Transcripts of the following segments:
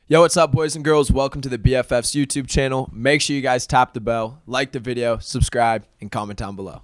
Yo, what's up, boys and girls? Welcome to the BFFs YouTube channel. Make sure you guys tap the bell, like the video, subscribe, and comment down below.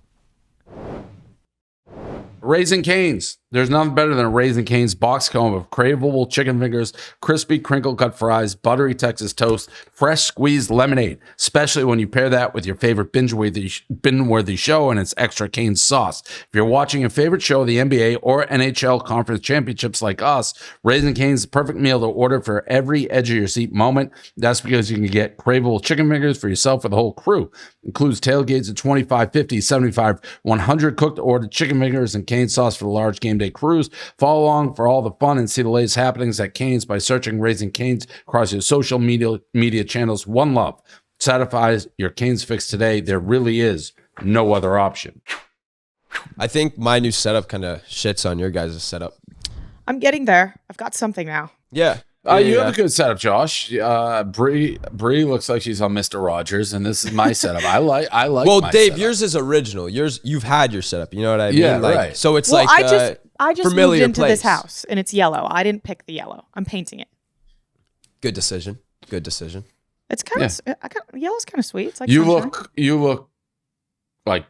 Raising Cane's. There's nothing better than a Raising Cane's box combo of craveable chicken fingers, crispy crinkle cut fries, buttery Texas toast, fresh squeezed lemonade, especially when you pair that with your favorite binge-worthy show and its extra Cane's sauce. If you're watching your favorite show, the NBA or NHL conference championships like us, Raising Cane's is the perfect meal to order for every edge of your seat moment. That's because you can get craveable chicken fingers for yourself or the whole crew. Includes tailgates at 25, 50, 75, 100 cooked ordered chicken fingers and Cane's sauce for the large game day cruise. Follow along for all the fun and see the latest happenings at Cane's by searching Raising Cane's across your social media channels. One love. Satisfies your Cane's fix today. There really is no other option. I think my new setup kind of shits on your guys' setup. I'm getting there. I've got something now. Yeah. You have a good setup, Josh. Bree looks like she's on Mr. Rogers, and this is my setup. I like. Well, my Dave, setup. yours is original. You've had your setup. You know what I mean? Yeah, like, right. So it's Well, like I just moved familiar into place. this house, and it's yellow. I didn't pick the yellow. I'm painting it. Good decision. Good decision. It's kind of yellow's kind of sweet. It's like you sunshine. look like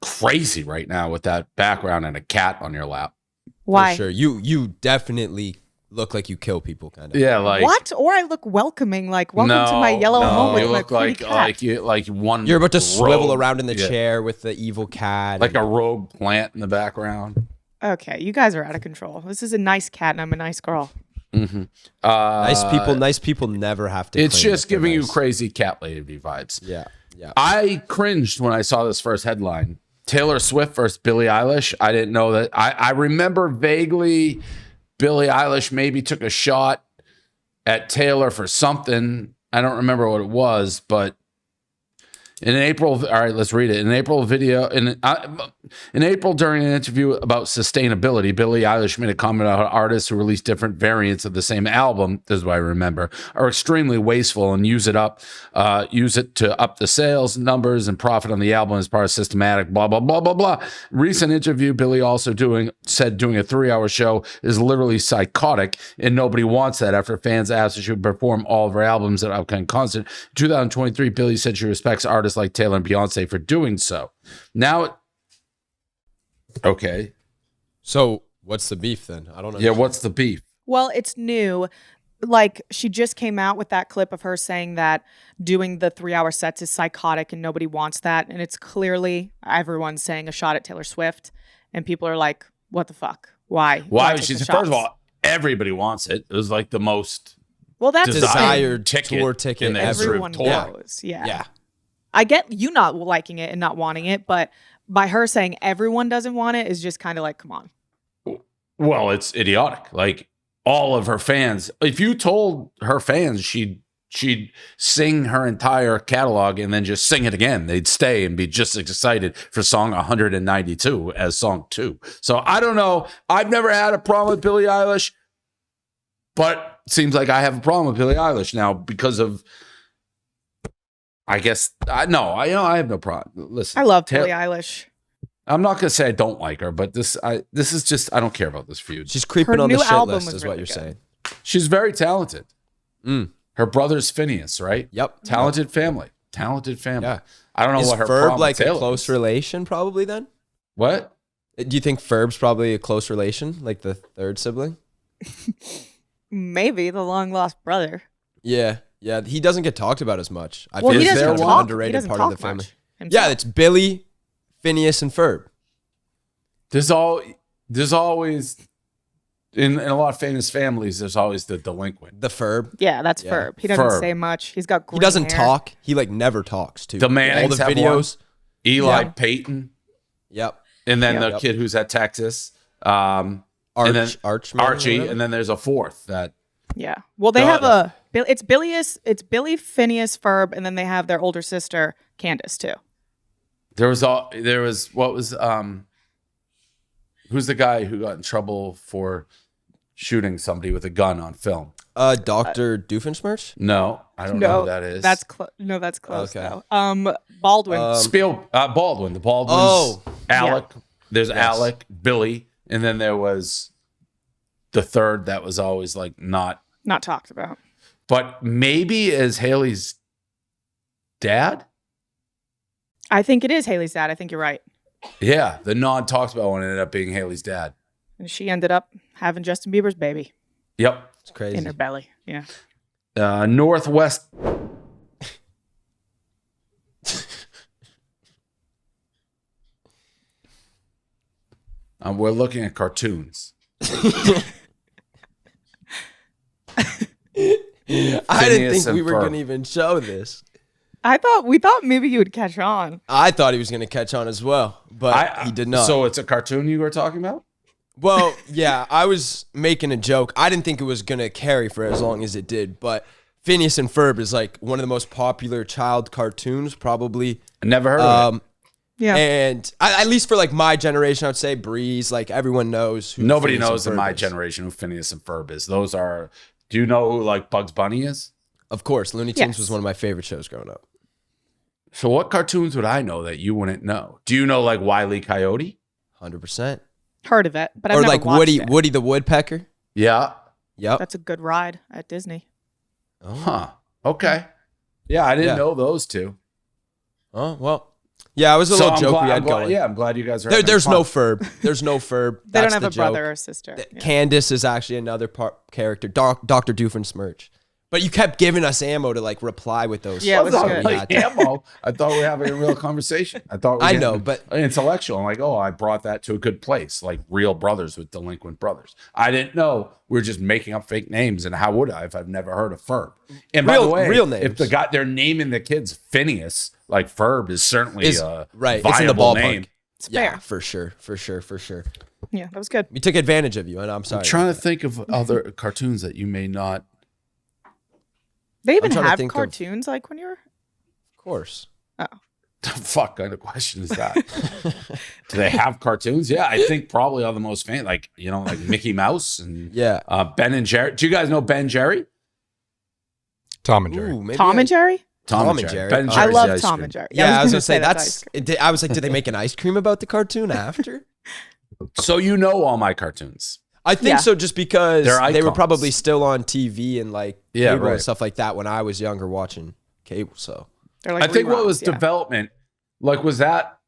crazy right now with that background and a cat on your lap. Why? For sure. You definitely look like you kill people, kind of. Yeah, like What? Or I look welcoming, like welcome to my yellow home with you my look pretty like cat. you're You're about to swivel rogue. around in the Yeah. chair with the evil cat. like a rogue plant in the background. Okay, you guys are out of control. This is a nice cat, and I'm a nice girl. Mm-hmm. Nice people never have to. It's claim just that they're giving you nice. crazy cat lady vibes. Yeah. Yeah. I cringed when I saw this first headline. Taylor Swift versus Billie Eilish. I didn't know that. I remember vaguely Billie Eilish maybe took a shot at Taylor for something. I don't remember what it was, but in April, all right, let's read it. In April in April, during an interview about sustainability, Billie Eilish made a comment about how artists who release different variants of the same album, this is what I remember, are extremely wasteful and use it to up the sales numbers and profit on the album as part of systematic blah blah blah blah blah. Recent interview, Billie also said doing a 3-hour show is literally psychotic and nobody wants that after fans asked if she would perform all of her albums at upcoming concert. In 2023, Billie said she respects artists like Taylor and Beyonce for doing so. Now, okay. So what's the beef then? I don't know. Yeah, what's the beef? Well, it's new. Like, she just came out with that clip of her saying that doing the 3-hour sets is psychotic and nobody wants that. And it's clearly everyone's saying a shot at Taylor Swift. And people are like, what the fuck? Why? Why? take the First shots? of all, everybody wants it. It was like the most Well, that's desired ticket tour ticket in the history of everyone tour. knows. Yeah. Yeah. I get you not liking it and not wanting it, but by her saying everyone doesn't want it is just kind of like, come on. Well, it's idiotic. Like all of her fans, if you told her fans she'd sing her entire catalog and then just sing it again, they'd stay and be just as excited for song 192 as song 2. So I don't know. I've never had a problem with Billie Eilish, but it seems like I have a problem with Billie Eilish now because of, I guess, I have no problem. Listen, I love Billie Eilish. I'm not gonna say I don't like her, but this is just, I don't care about this feud. She's creeping Her on the new shit album list was is really what you're good. saying. She's very talented. Mm. Her brother's Phineas, right? Yep. Talented family. Talented family. Yeah. I don't know Is what her Ferb problem like with a Taylor close is. relation probably then? What? Do you think Ferb's probably a close relation, like the third sibling? Maybe the long lost brother. Yeah. Yeah. He doesn't get talked about as much. I Well, feel he like he's doesn't kind of an talk. He underrated doesn't part talk of the family. much himself. Yeah, it's Billy, Phineas, and Ferb. There's always in a lot of famous families, there's always the delinquent. The Ferb. Yeah, that's Yeah. Ferb. He doesn't Ferb. say much. He's got green He doesn't hair. talk. He like never talks too. The All Mannings the have videos. Eli Yeah. Payton, Yep. and then Yeah. the kid who's at Texas. And Archie, then or Archie, whatever. and then there's a fourth that Yeah. Well, they God. have it's Billy, Phineas, Ferb, and then they have their older sister, Candace, too. who's the guy who got in trouble for shooting somebody with a gun on film? Dr. Doofenshmirtz? No, I don't know who that is. That's close Okay. though. Baldwin. Baldwin. The Baldwins. Oh. Alec. There's Yes. Alec, Billy, and then there was the third that was always like not Not talked about. but maybe as Haley's dad. I think it is Haley's dad. I think you're right. Yeah, the non-talked about one ended up being Haley's dad. And she ended up having Justin Bieber's baby Yep. It's crazy. in her belly. Yeah. Northwest. We're looking at cartoons. I didn't think we were going to even show this. We thought maybe you would catch on. I thought he was going to catch on as well, but he did not. So it's a cartoon you were talking about? Well, yeah, I was making a joke. I didn't think it was going to carry for as long as it did, but Phineas and Ferb is like one of the most popular child cartoons, probably. I never heard of it. Yeah. And at least for like my generation, I would say Breeze, like everyone knows who Nobody Phineas knows and in Ferb my is. generation who Phineas and Ferb is. Those are, do you know who like Bugs Bunny is? Of course, Looney Tunes Yes. was one of my favorite shows growing up. So what cartoons would I know that you wouldn't know? Do you know like Wile E. Coyote? 100%. Heard of it, but I've Or never like watched it. Woody the Woodpecker. Yeah. Yep. That's a good ride at Disney. Oh, Huh. Okay. Yeah, I didn't Yeah. know those two. oh well. Yeah, I was a little jokey. I'd go. Yeah, I'm glad you guys are. There's no Ferb. There's no Ferb. They That's don't have the a joke. brother or sister. Yeah. Candace is actually another character. Dr. Doofenshmirtz. But you kept giving us ammo to like reply with those. Yeah, it was stuff good. we had. ammo. I thought we were having a real conversation. I thought we were I know, getting but intellectual. I'm like, oh, I brought that to a good place, like real brothers with delinquent brothers. I didn't know we were just making up fake names, and how would I if I've never heard of Ferb? And by Real- the way, real names. if they're naming the kids Phineas, like Ferb is certainly a right. viable It's in the ballpark. name. It's Yeah, fair. for sure. Yeah, that was good. We took advantage of you, and I'm sorry. I'm trying to think of other cartoons that you may not. They even trying to have think of- cartoons like when you were. Of course. Fuck kind of question is that? Do they have cartoons? Yeah, I think probably all the most famous, like like Mickey Mouse and Yeah. Ben and Jerry. Do you guys know Ben Jerry? Tom and Jerry. Ooh, maybe Tom and Jerry? Tom and Jerry. Ben Oh. I Jerry's the love ice Tom cream. and Jerry. Yeah, I was gonna gonna say ice cream. I was like, did they make an ice cream about the cartoon after? So you know all my cartoons. I think Yeah. so, just because They're they were icons. probably still on TV and like Yeah, cable right. and stuff like that when I was younger watching cable. So They're like I think what reruns, was yeah. development, like was that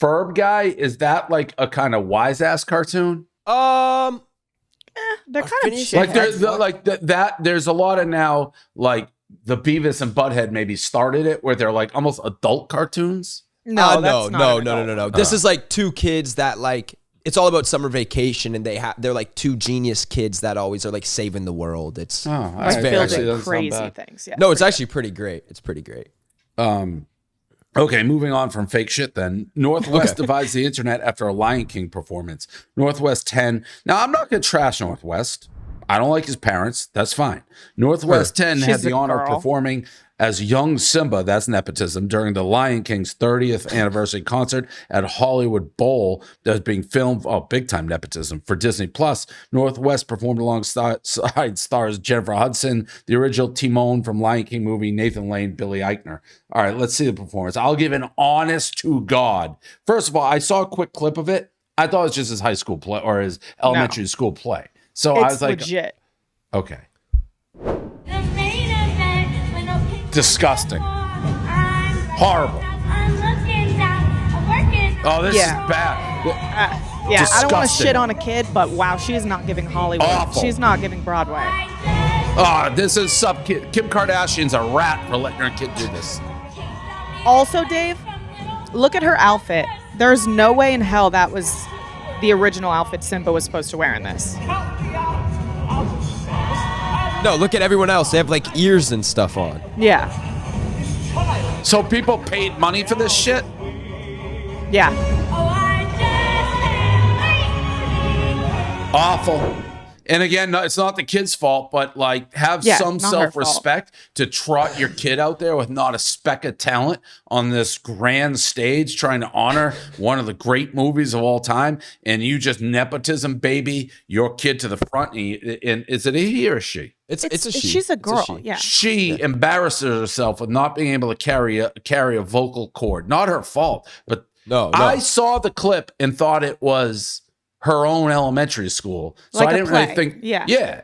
Ferb guy? Is that like a kind of wise ass cartoon? They're kind of Phineas chick. and Like there's Ferb. like that. There's a lot of now like the Beavis and Butthead maybe started it where they're like almost adult cartoons. No, no, that's not an no. adult. This is like two kids that like it's all about summer vacation, and they're like two genius kids that always are like saving the world. It's all Like very filled actually with crazy things. Yeah. no, it's actually pretty great. It's pretty great. Okay, moving on from fake shit then. Northwest divides the internet after a Lion King performance. Northwest 10. Now, I'm not going to trash Northwest. I don't like his parents. That's fine. Northwest 10 had She's the a honor of girl. performing as young Simba, that's nepotism, during the Lion King's 30th anniversary concert at Hollywood Bowl that was being filmed, big time nepotism, for Disney Plus. Northwest performed alongside stars Jennifer Hudson, the original Timon from Lion King movie, Nathan Lane, Billy Eichner. All right, let's see the performance. I'll give an honest to God. First of all, I saw a quick clip of it. I thought it was just his high school play or his elementary school play. So I It's was like, legit. okay. Disgusting. Horrible. Oh, this Yeah. is bad. Yeah, I don't want to Disgusting. shit on a kid, but wow, she is not giving Hollywood. Awful. She's not giving Broadway. Oh, this is sub kid. Kim Kardashian's a rat for letting her kid do this. Also, Dave, look at her outfit. There's no way in hell that was the original outfit Simba was supposed to wear in this. No, look at everyone else. They have like ears and stuff on. Yeah. So people paid money for this shit? Yeah. Awful. And again, no, it's not the kid's fault, but like have Yeah, some not her self-respect to trot your kid out there with not a speck of talent on this grand stage trying to honor one of the great movies of all time, and you just nepotism baby your kid to the front. And is it a he or a she? It's a she. She's a It's girl. she. Yeah. She embarrasses herself with not being able to carry a vocal cord. Not her fault, but No. I saw the clip and thought it was her own elementary school. So Like I a didn't really play. think. Yeah.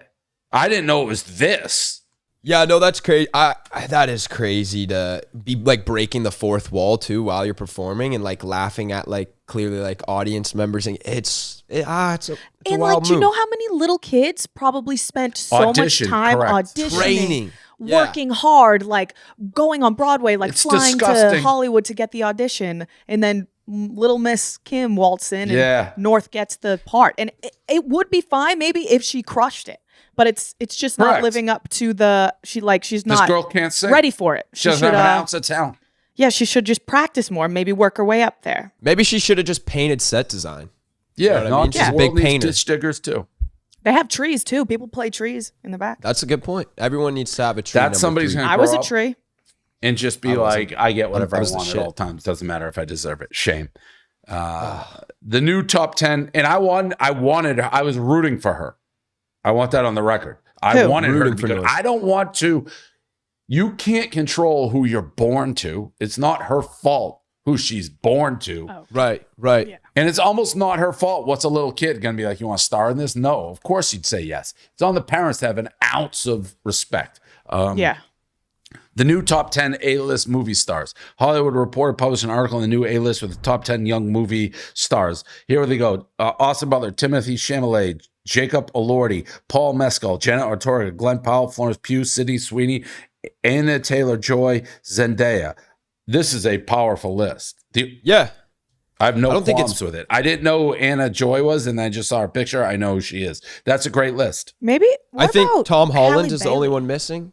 I didn't know it was this. Yeah, no, that's crazy. That is crazy to be like breaking the fourth wall too while you're performing and like laughing at like clearly like audience members, and it's a And wild like, do you move. know how many little kids probably spent so Audition, much time correct. auditioning, Training. Yeah. working hard, like going on Broadway, like It's flying to disgusting. Hollywood to get the audition, and then little Miss Kim waltz in Yeah. and North gets the part. And it would be fine maybe if she crushed it, but it's just not Correct. living up to the she's This not girl can't sing. ready for it. She doesn't have an ounce of talent. Yeah, she should just practice more, maybe work her way up there. Maybe she should have just painted set design. Yeah, know what I mean? the She's a world big needs painter. ditch diggers too. They have trees too. People play trees in the back. That's a good point. Everyone needs to have a tree. That's number somebody's 3. gonna I was grow a up tree. and just be I wasn't. like, I get whatever I I was the want at shit. all times. Doesn't matter if I deserve it. Shame. The new top 10, and I wanted her. I was rooting for her. I want that on the record. I Who? wanted her Rooting for because North. I don't want to. You can't control who you're born to. It's not her fault who she's born to. Oh. Right. Yeah. And it's almost not her fault. What's a little kid going to be like, you want to star in this? No, of course she'd say yes. It's on the parents to have an ounce of respect. Yeah. The new top 10 A-list movie stars. Hollywood Reporter published an article in the new A-list with the top 10 young movie stars. Here they go. Austin Butler, Timothy Chalamet, Jacob Elordi, Paul Mescal, Jenna Ortega, Glenn Powell, Florence Pugh, Sydney Sweeney, Anna Taylor-Joy, Zendaya. This is a powerful list. Yeah. I have no I don't think qualms with it. I didn't know who Anna Joy was, and I just saw her picture. I know who she is. That's a great list. Maybe. I What think about Tom Holland Halle is the only Bailey? one missing.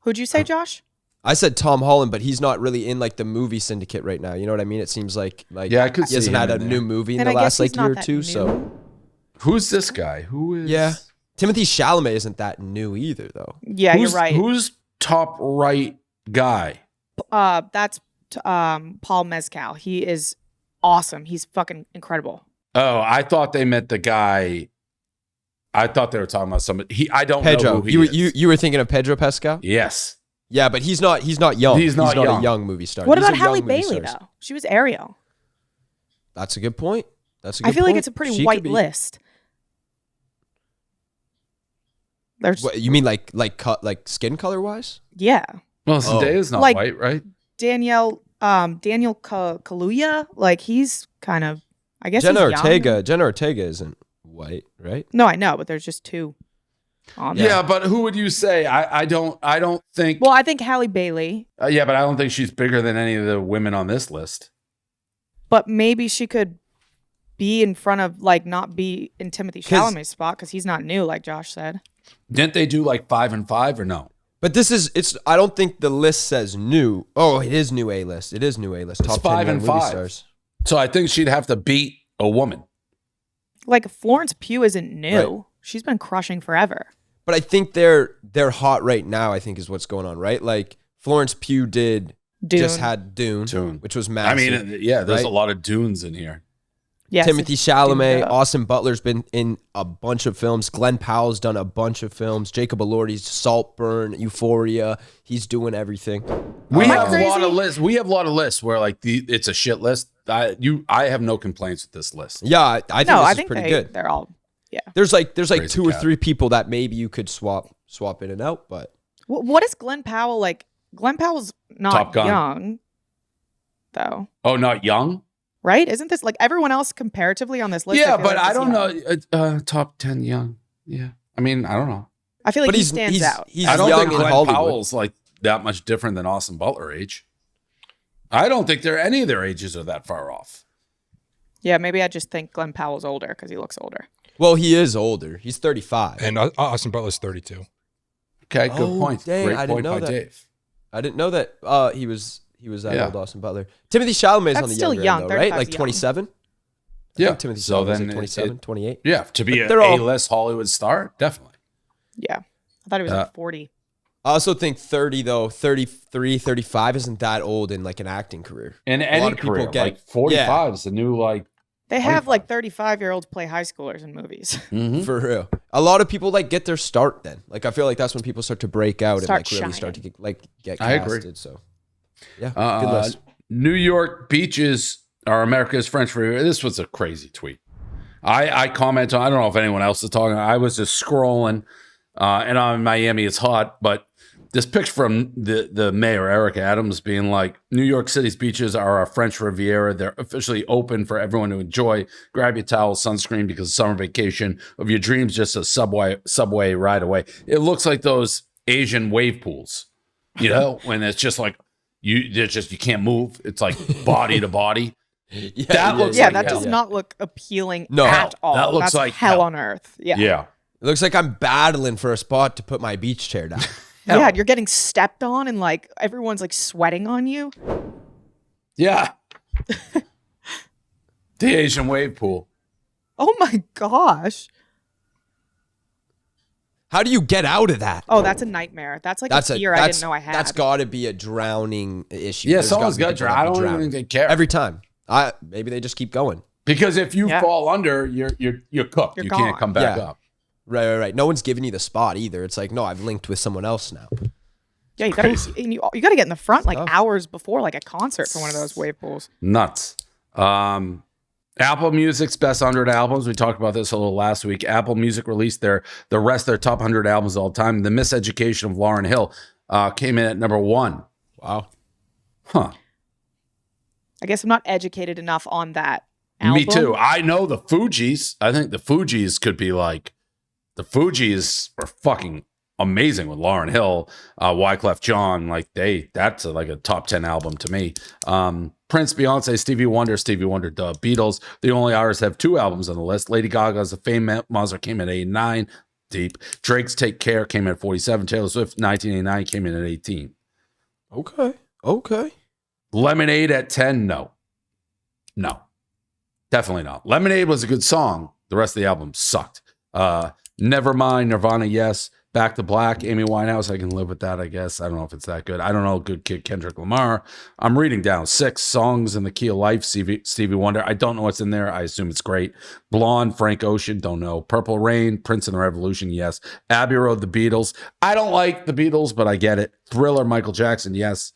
Who'd you say, Josh? I said Tom Holland, but he's not really in like the movie syndicate right now. You know what I mean? It seems like Yeah, I could he hasn't see had him a in new there. movie in And the I guess last like he's not year or that two. new. So Who's this guy? Who is? yeah, Timothy Chalamet isn't that new either, though. Yeah, you're right. Who's top right guy? That's Paul Mescal. He is awesome. He's fucking incredible. Oh, I thought they meant the guy. I thought they were talking about somebody. I don't know Pedro, who he is. you were thinking of Pedro Pascal? Yes. Yeah, but he's not young. He's not a young. young movie star. What These about are young Halle movie Bailey stars. though? She was Ariel. That's a good point. That's a good I feel like point. it's a pretty She could white be- list. There's What, you mean like skin color wise? yeah, Well, Zendaya's not Like- white, right? Daniel Kaluuya. Like he's kind of. I guess Jenna he's young. Ortega. Jenna Ortega isn't white, right? No, I know, but there's just two on there. Yeah, but who would you say? I don't think. Well, I think Halle Bailey, Yeah, but I don't think she's bigger than any of the women on this list. but maybe she could be in front of like not be in Timothy 'Cause- Chalamet's spot because he's not new, like Josh said. Didn't they do like 5 and 5 or no? But it's. I don't think the list says new. Oh, it is new A list. It is new A list. Top 10 5 young and movie 5. stars. So I think she'd have to beat a woman. Like Florence Pugh isn't new. Right. She's been crushing forever. But I think they're hot right now. I think is what's going on, right? Like Florence Pugh just Dune. had Dune, Dune. which was I massive. mean, yeah, there's right? a lot of dunes in here. Yes, Timothy it's Chalamet, Dune. Austin Butler's been in a bunch of films. Glenn Powell's done a bunch of films. Jacob Elordi's Saltburn, Euphoria. He's doing everything. We Am I have a lot crazy? of lists. We have a lot of lists where like it's a shit list. I have no complaints with this list. Yeah, I think No, this I is think pretty good. they're all. Yeah. There's like Crazy 2 or cat. 3 people that maybe you could swap in and out, but What is Glenn Powell like? Glenn Powell's not Top Gun. young, though, Oh, not young? right? Isn't this like everyone else comparatively on this list? Yeah, feel but like I is don't young. know. Top 10 young. Yeah. I mean, I don't know. I feel like but he stands out. He's I don't young think in Glenn Hollywood. Powell's like that much different than Austin Butler age. I don't think any of their ages are that far off. Yeah, maybe I just think Glenn Powell's older because he looks older. Well, he is older. He's 35. And Austin Butler's 32. Okay, good Oh, point. dang, Great I didn't point know by that. Dave. I didn't know that he was that Yeah. old, Austin Butler. Timothy Chalamet's That's on the still younger young, end, though, right? 35's Like young. 27? Yeah. Timothy So Chalamet's then like 27, 28. Yeah, to be But they're all- A-list Hollywood star, definitely. Yeah, I thought he was like 40. I also think 30, though, 33, 35 isn't that old in like an acting career. In lot any of people career, get- like 45 is the new like. They have 25. like 35-year-olds play high schoolers in movies. For real. A lot of people like get their start then. Like I feel like that's when people start to break out Start and like really shining. start to get I casted. agree. So yeah, good list. New York beaches are America's French Riviera. This was a crazy tweet. I comment on, I don't know if anyone else is talking. I was just scrolling, and I'm in Miami. It's hot, but this picture from the mayor, Eric Adams, being like, New York City's beaches are a French Riviera. They're officially open for everyone to enjoy. Grab your towel, sunscreen, because summer vacation of your dreams just a subway ride away. It looks like those Asian wave pools, you know, when it's just like, you can't move. It's like body to body. That does not look appealing at all. That looks That's like hell on earth. Yeah. It looks like I'm battling for a spot to put my beach chair down. Yeah, you're getting stepped on and like everyone's like sweating on you. Yeah. The Asian wave pool. Oh my gosh. How do you get out of that? Oh, that's a nightmare. That's like a fear I didn't know I had. That's got to be a drowning issue. Yeah, someone's got to drown. I don't even think they care. Every time. Maybe they just keep going. Because if you fall under, you're cooked. You can't come back up. Right. No one's giving you the spot either. It's like, no, I've linked with someone else now. Yeah, you gotta get in the front like hours before like a concert for one of those wave pools. Nuts. Apple Music's best 100 albums. We talked about this a little last week. Apple Music released the rest of their top 100 albums of all time. The Miseducation of Lauryn Hill came in at number 1. Wow. Huh. I guess I'm not educated enough on that album. Me too. I know the Fugees. I think the Fugees could be like, the Fugees are fucking amazing with Lauryn Hill, Wyclef Jean. Like that's like a top 10 album to me. Prince, Beyonce, Stevie Wonder, the Beatles. The only artists have 2 albums on the list. Lady Gaga's The Fame Monster came in at 89. Deep. Drake's Take Care came in at 47. Taylor Swift 1989 came in at 18. Okay. Lemonade at 10. No, definitely not. Lemonade was a good song. The rest of the album sucked. Nevermind, Nirvana, yes. Back to Black, Amy Winehouse, I can live with that, I guess. I don't know if it's that good. I don't know, Good Kid, Kendrick Lamar. I'm reading down 6 songs in the key of life, Stevie Wonder. I don't know what's in there. I assume it's great. Blonde, Frank Ocean, don't know. Purple Rain, Prince and the Revolution, yes. Abbey Road, The Beatles. I don't like The Beatles, but I get it. Thriller, Michael Jackson, yes.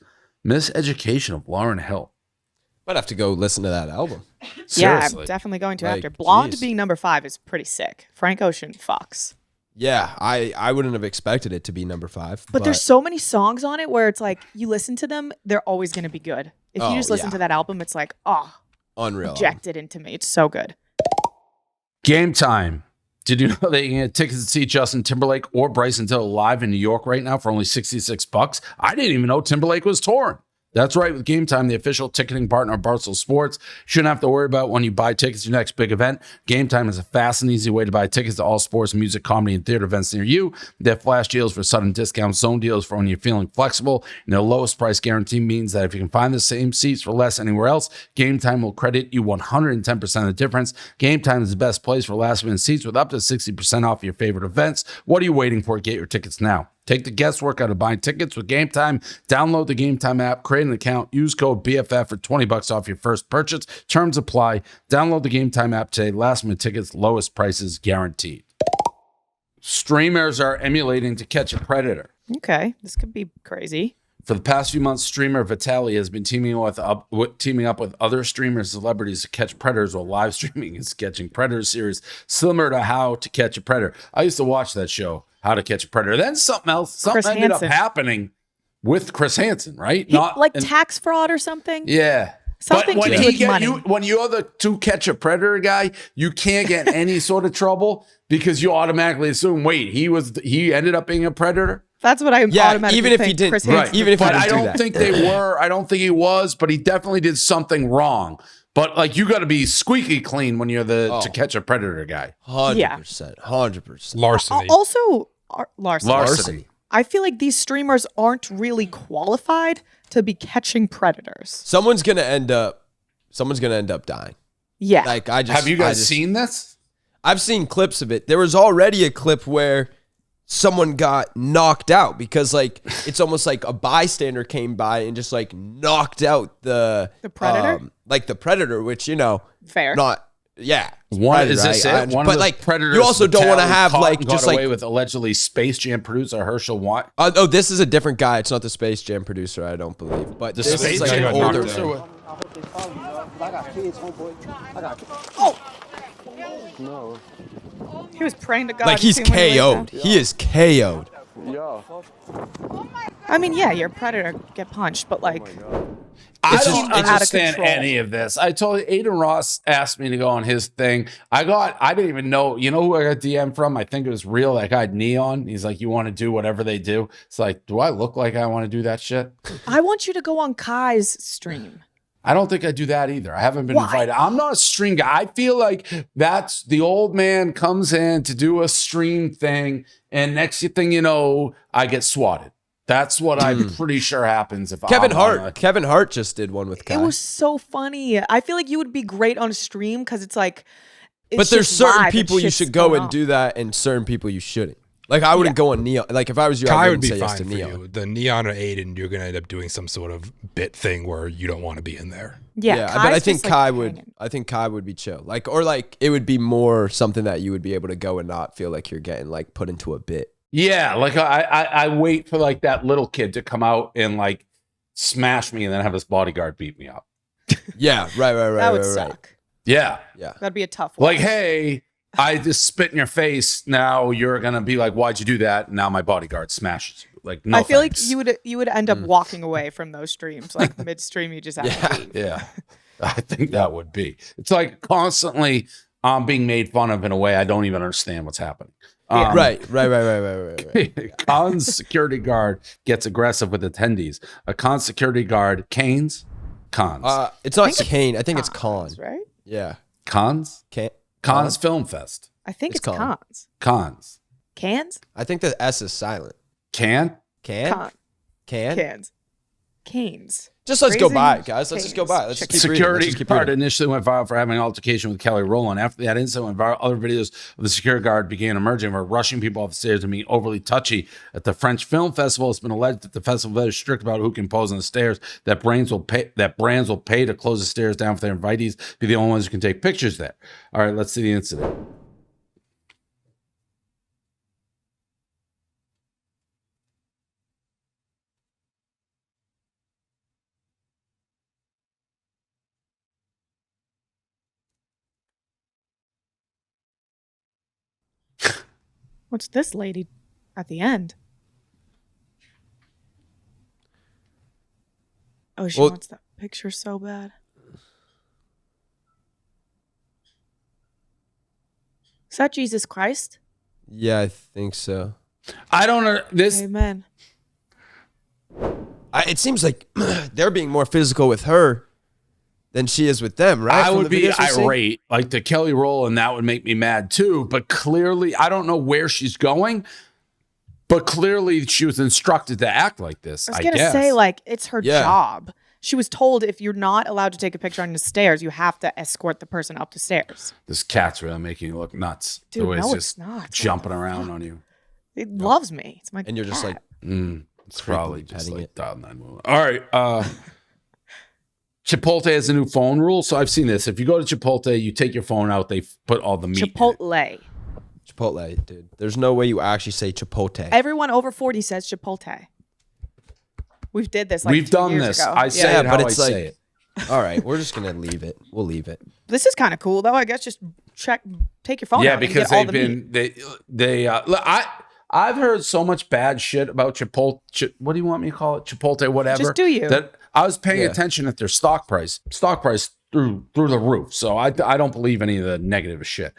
Miseducation of Lauryn Hill. Might have to go listen to that album. Seriously. Yeah, I'm definitely going to after. Blonde being number 5 is pretty sick. Frank Ocean fucks. Yeah, I wouldn't have expected it to be number 5. But there's so many songs on it where it's like, you listen to them, they're always going to be good. If you just listen to that album, it's like, unreal. Injected into me. It's so good. Game Time. Did you know that you can get tickets to see Justin Timberlake or Bryson Tiller live in New York right now for only $66? I didn't even know Timberlake was touring. That's right. With Game Time, the official ticketing partner of Barstool Sports, shouldn't have to worry about when you buy tickets to your next big event. Game Time is a fast and easy way to buy tickets to all sports, music, comedy, and theater events near you. They have flash deals for sudden discounts, zone deals for when you're feeling flexible, and their lowest price guarantee means that if you can find the same seats for less anywhere else, Game Time will credit you 110% of the difference. Game Time is the best place for last-minute seats with up to 60% off your favorite events. What are you waiting for? Get your tickets now. Take the guesswork out of buying tickets with Game Time. Download the Game Time app, create an account, use code BFF for $20 off your first purchase. Terms apply. Download the Game Time app today. Last minute tickets, lowest prices guaranteed. Streamers are emulating To Catch a Predator. Okay, this could be crazy. For the past few months, streamer Vitaly has been teaming up with other streamers, celebrities to catch predators while live streaming his Catching Predators series, similar to How to Catch a Predator. I used to watch that show, How to Catch a Predator. Then something ended up happening with Chris Hansen, right? Tax fraud or something? Yeah. Something but to do with money. When you're the To Catch a Predator guy, you can't get any sort of trouble because you automatically assume, wait, he ended up being a predator? That's what I automatically even if think he didn't, Chris right? Even if but he didn't I don't think they were. I don't think he was, but he definitely did something wrong. But like, you got to be squeaky clean when you're the To Catch a Predator guy. 100%. Larceny. Also, larceny. I feel like these streamers aren't really qualified to be catching predators. Someone's gonna end up dying. Yeah. Like have you guys seen this? I've seen clips of it. There was already a clip where someone got knocked out because like it's almost like a bystander came by and just like knocked out the predator, like the predator, which fair. One predator, is this right? it? But like predators, you also don't want to have like just away like with allegedly Space Jam producer Herschel Watt. Oh, this is a different guy. It's not the Space Jam producer, I don't believe. But The this Space is like Jam an older producer. man. I hope they follow you, bro. I got kids, homeboy. I got kids. No. He was praying to God. Like he's You see him when he lays down? KO'd. He is KO'd. Yeah. I mean, yeah, you're a predator, get punched, but like, I It's don't just out of understand control. any of this. I told you, Aiden Ross asked me to go on his thing. I didn't even know. You know who I got DM from? I think it was real. That guy Neon. He's like, you want to do whatever they do. It's like, do I look like I want to do that shit? I want you to go on Kai's stream. I don't think I do that either. I haven't been Why? invited. I'm not a stream guy. I feel like that's the old man comes in to do a stream thing, and next thing you know, I get swatted. That's what I'm pretty sure happens if Kevin I'm Hart. on a- Kevin Hart just did one with Kai. It was so funny. I feel like you would be great on a stream because it's like, But it's there's just certain live and people you shit's should go going and on. do that, and certain people you shouldn't. Like I wouldn't go on Neon. Like if I was you, I Kai would wouldn't be say yes to fine for Neon. you. The Neon or Aiden, you're gonna end up doing some sort of bit thing where you don't want to be in there. Yeah, but I Kai's think just, like, Kai would. hanging. I think Kai would be chill. Like or like it would be more something that you would be able to go and not feel like you're getting like put into a bit. Yeah, like I wait for like that little kid to come out and like smash me and then have his bodyguard beat me up. Yeah, right. That would right. suck. Yeah. Yeah. That'd be a tough one. Like, hey, I just spit in your face. Now you're gonna be like, why'd you do that? And now my bodyguard smashes you. Like, no. I feel thanks. like you would end up walking away from those streams. Like midstream, you just have to leave. Yeah. I think that would be. It's like constantly I'm being made fun of in a way I don't even understand what's happening. Right. Khan's security guard gets aggressive with attendees. A Khan's security guard, Khan's? It's not Kane. I think it's Khan. Right? Yeah. Khan's? Khan. Khan's Film Fest. I think It's it's Khan. cons. Khan's. Cans? I think the S is silent. Can? Can? Con. Can? Cans. Canes. Just let's go Raising by it, guys. Let's just go canes. by it. Let's just keep reading. Let's Security just keep guard reading. initially went viral for having an altercation with Kelly Rowland. After that incident went viral, other videos of the security guard began emerging for rushing people off the stairs and being overly touchy. At the French Film Festival, it's been alleged that the festival is strict about who can pose on the stairs, that brands will pay to close the stairs down for their invitees, be the only ones who can take pictures there. All right, let's see the incident. What's this lady at the end? Oh, she Well- wants that picture so bad. Is that Jesus Christ? Yeah, I think so. I don't know. This Amen. It seems like they're being more physical with her than she is with them, right? I From would the be videos we've seen? irate, like the Kelly Rowland, that would make me mad too. But clearly, I don't know where she's going. But clearly, she was instructed to act like this. I was I gonna guess. say, like, it's her Yeah. job. She was told if you're not allowed to take a picture on the stairs, you have to escort the person up the stairs. This cat's really making you look nuts. Dude, the way no, it's it's just not. It's jumping like, around on you. It loves me. It's my And you're just like, cat. It's probably just petting like it. dial 911. All right. Chipotle has a new phone rule. So I've seen this. If you go to Chipotle, you take your phone out, they put all the meat in it. Chipotle. Chipotle, dude. There's no way you actually say Chipotle. Everyone over 40 says Chipotle. We've did this. Like We've 2 done years this. ago. I say Yeah, it but how I it's like- say it. All right, we're just gonna leave it. We'll leave it. This is kind of cool, though. I guess just take your phone Yeah, out because and get they've all the meat. been look, I've heard so much bad shit about Chipotle. What do you want me to call it? Chipotle, whatever. Just do you. That I was paying Yeah. attention at their stock price through the roof. So I don't believe any of the negative shit.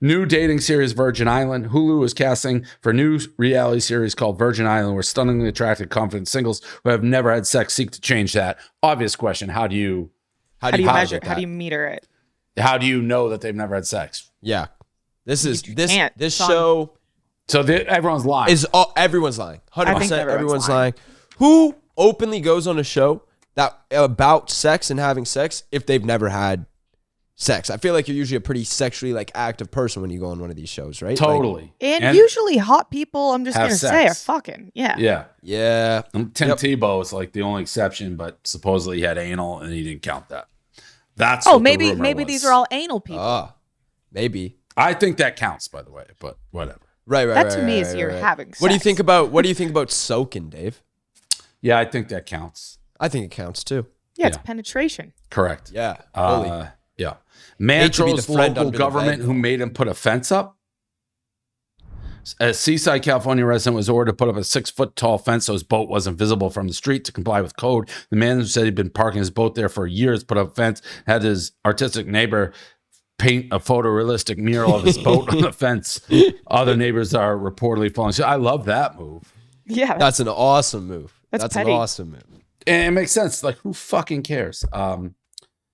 New dating series Virgin Island. Hulu is casting for a new reality series called Virgin Island, where stunningly attractive, confident singles who have never had sex seek to change that. Obvious question: How do you How do you pilot measure? that? How do you meter it? know that they've never had sex? Yeah, this can't, this Sean. show So everyone's lying. is everyone's lying. 100%. everyone's Everyone's lying. lying. Who openly goes on a show that about sex and having sex if they've never had sex? I feel like you're usually a pretty sexually like active person when you go on one of these shows, right? Like, totally. And usually hot people, I'm just have going to say, are sex. fucking. Yeah. Yeah. yeah. Tim Yep. Tebow is like the only exception, but supposedly he had anal and he didn't count that. That's Oh, what the maybe rumor was. these are all anal people. Maybe. I think that counts, by the way, but whatever. Right. That to me is you're having What do you sex. think about soaking, Dave? Yeah, I think that counts. I think it counts too. Yeah, it's Yeah. penetration. Correct. Yeah. Fully. Yeah. Hate to be the Mantro's friend local under the government bed. who made him put a fence up. A Seaside, California resident was ordered to put up a 6-foot tall fence so his boat wasn't visible from the street to comply with code. The man who said he'd been parking his boat there for years put up a fence, had his artistic neighbor paint a photorealistic mural of his boat on the fence. Other neighbors are reportedly falling. So I love that move. Yeah. That's an awesome move. That's an petty. awesome move. And it makes sense. Like, who fucking cares?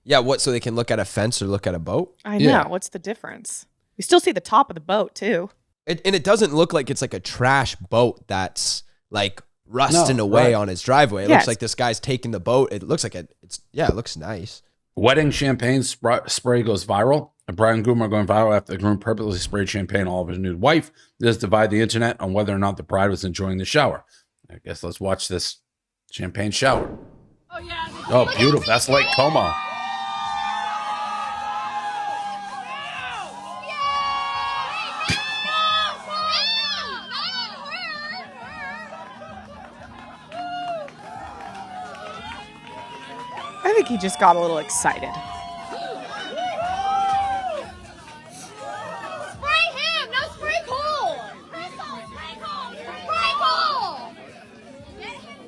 Yeah, what? So they can look at a fence or look at a boat? I know. Yeah. What's the difference? You still see the top of the boat too. And it doesn't look like it's like a trash boat that's like rusting away right. on his driveway. It Yes. looks like this guy's taking the boat. It looks like it looks nice. Wedding champagne spray goes viral. A bride and groom are going viral after the groom purposely sprayed champagne all over his new wife. This divided the internet on whether or not the bride was enjoying the shower. I guess let's watch this champagne shower. Oh, yeah. Oh, beautiful. That's Lake Como. I think he just got a little excited. Spray him! No, spray Cole! Spray Cole! Spray Cole! Spray Cole! Get him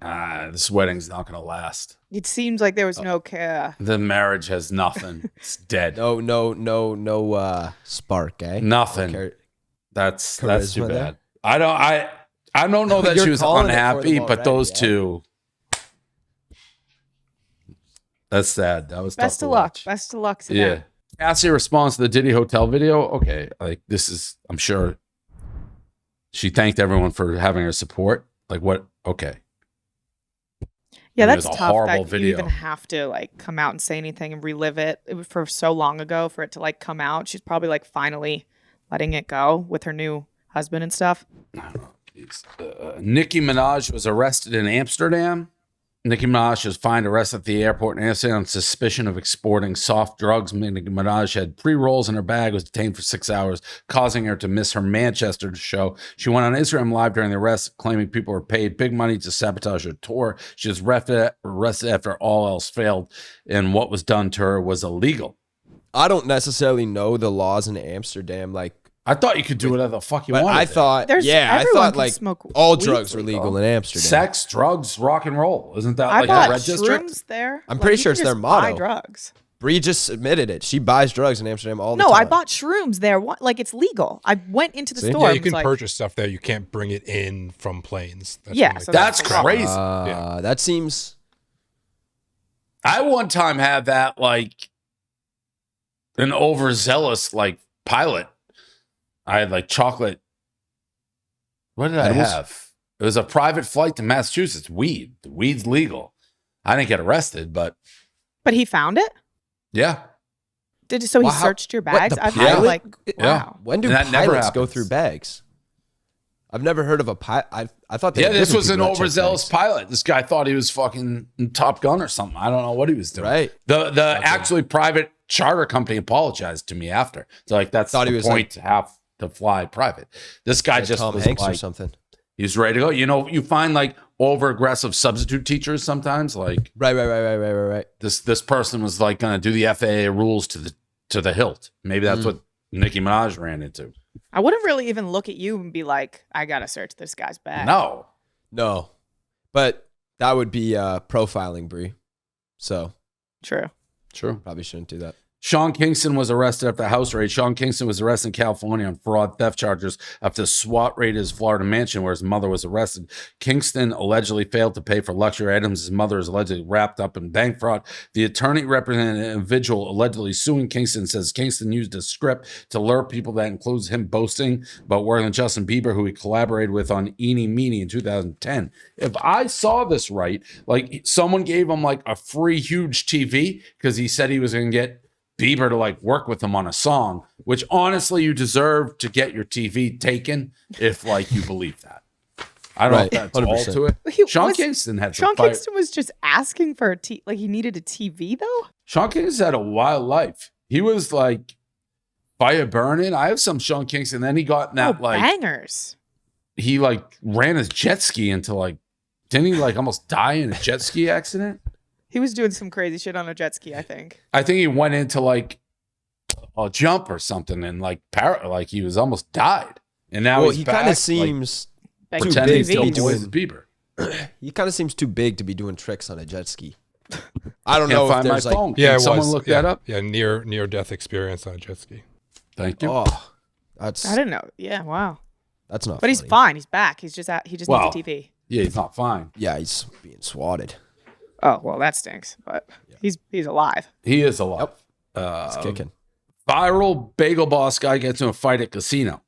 now! This wedding's not going to last. It seems like there was no care. The marriage has nothing. It's dead. No spark, eh? Nothing. Okay. That's too Charisma bad. there? I don't know that You're she was calling it for unhappy, them but already, those eh? two. That's sad. That was Best tough of to luck. watch. Best of luck to Yeah. them. Cassie responds to the Diddy hotel video. Okay, like this is, I'm sure she thanked everyone for having her support. Like what? Okay. Yeah, It that's was a tough horrible that video. you even have to like come out and say anything and relive it. It was for so long ago for it to like come out. She's probably like finally letting it go with her new husband and stuff. Nicki Minaj was arrested in Amsterdam. Nicki Minaj was fined, arrested at the airport in Amsterdam on suspicion of exporting soft drugs. Nicki Minaj had pre-rolls in her bag, was detained for 6 hours, causing her to miss her Manchester show. She went on Instagram Live during the arrest, claiming people were paid big money to sabotage her tour. She was arrested after all else failed, and what was done to her was illegal. I don't necessarily know the laws in Amsterdam, like, I thought you could do whatever the fuck you but wanted. I thought, There's- I everyone thought can like smoke all weed's drugs were legal. legal in Amsterdam. Sex, drugs, rock and roll. Isn't that I like bought a red district? shrooms there. I'm Like, pretty you sure can it's their just buy motto. drugs. Bree just admitted it. She buys drugs in Amsterdam all the No, time. I bought shrooms there. Like it's legal. I went into the See? store. Yeah, and you was can like, purchase stuff there. You can't bring it in from planes. That's Yeah, from, like, so That's the problem. crazy. Yeah. That seems. I one time had that like an overzealous like pilot. I had like chocolate. What did I Edibles? have? It was a private flight to Massachusetts. Weed. The weed's legal. I didn't get arrested, but But he found it. yeah. So he Wow, how- searched your what, bags. the I've pilot? had like Yeah. wow. When do And that never pilots go happens. through bags? I've never heard of a pilot. I thought. They Yeah, had this different was an people that check overzealous bags. pilot. This guy thought he was fucking Top Gun or something. I don't know what he was doing. Right. The actually private charter company apologized to me after. So like that's Thought the he was, point to have to fly private. This guy Like just Tom was Hanks like, or something. he's ready to go. You know, you find like over aggressive substitute teachers sometimes. Like Right. this person was like going to do the FAA rules to the hilt. Maybe that's what Nicki Minaj ran into. I wouldn't really even look at you and be like, I gotta search this guy's bag. No, But that would be profiling, Bree. So True. true. probably shouldn't do that. Sean Kingston was arrested after a house raid. Sean Kingston was arrested in California on fraud theft charges after a SWAT raided his Florida mansion where his mother was arrested. Kingston allegedly failed to pay for luxury items. His mother is allegedly wrapped up in bank fraud. The attorney representing an individual allegedly suing Kingston says Kingston used a script to lure people that includes him boasting about working with Justin Bieber, who he collaborated with on Eeny Meeny in 2010. If I saw this right, like someone gave him like a free huge TV because he said he was going to get Bieber to like work with him on a song, which honestly you deserve to get your TV taken if like you believe that. I don't know Right, if that's all 100%. to it. He Sean was- Kingston had some Sean fire- Kingston was just asking for like he needed a TV though. Sean Kingston had a wild life. He was like fire burning. I have some Sean Kingston. Then he got in that like bangers. he like ran his jet ski into like didn't he like almost die in a jet ski accident? He was doing some crazy shit on a jet ski, I think. I think he went into like a jump or something and like like he was almost died. And now he's he back, kind of seems Back too to pretending big he's to be still doing. Bieber. He kind of seems too big to be doing tricks on a jet ski. I don't Can't know if find my there's like, phone. Yeah, Can it someone was. look yeah, that up? Yeah, near death experience on a jet ski. Thank you. oh, that's I didn't know. Yeah, wow. that's not. But he's funny. fine. He's back. He's just he just Wow. needs a TV. Yeah, he's not fine. Yeah, he's being swatted. Oh well, that stinks. But he's alive. He is alive. He's kicking. Viral bagel boss guy gets in a fight at casino.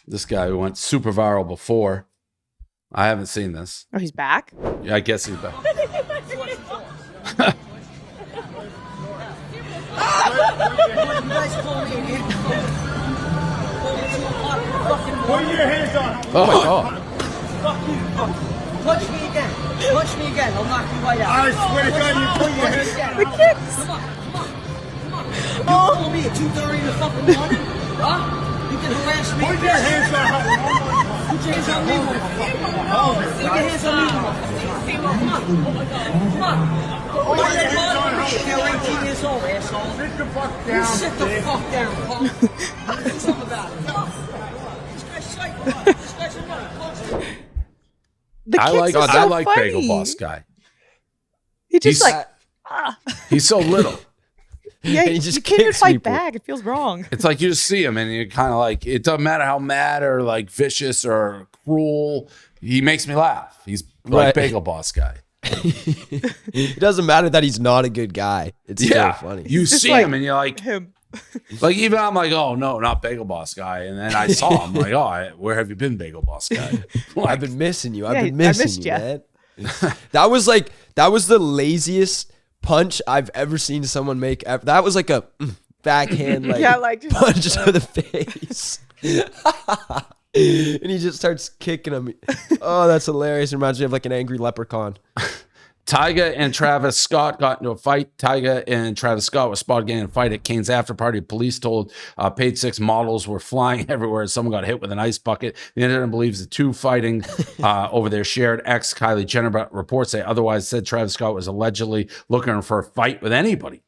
This guy who went super viral before. I haven't seen this. Oh, he's back. Yeah, I guess he's back. Put your hands on. Oh my god. Fuck you. Punch me again. Punch me again. I'll knock you right out. I swear to God, you put your hands down. The kicks. Come on. You call me at 2:30 in the fucking morning? Huh? You can harass me. Put your hands on her. Put your hands on me, motherfucker. Put your hands on me, motherfucker. Come on. Come on. Put your hands on her. You're 18 years old, asshole. Sit the fuck down. Sit the fuck down, punk. Do something about it. This guy's psycho. This guy's a motherfucker. The I kicks like are so Bagel funny. Boss guy. He just He's- like He's so little. yeah. he just you can't even kicks fight people. back. It feels wrong. It's like you just see him and you kind of like, it doesn't matter how mad or like vicious or cruel. He makes me laugh. He's like Right. Bagel Boss guy. It doesn't matter that he's not a good guy. It's Yeah. still funny. You just see like- him and you're like, Him. even I'm like, oh no, not Bagel Boss guy. And then I saw him like, oh, where have you been, Bagel Boss guy? I've Like, been missing you. Yeah, I've I been missing missed you, ya. man. That was the laziest punch I've ever seen someone make. That was like a backhand, like, Yeah, like just- punch to the face. And he just starts kicking him. Oh, that's hilarious. It reminds me of like an angry leprechaun. Tyga and Travis Scott got into a fight. Tyga and Travis Scott was spotted getting in a fight at Kane's after party. Police told Page 6 models were flying everywhere as someone got hit with an ice bucket. The internet believes the two fighting over their shared ex, Kylie Jenner, but reports say otherwise said Travis Scott was allegedly looking for a fight with anybody.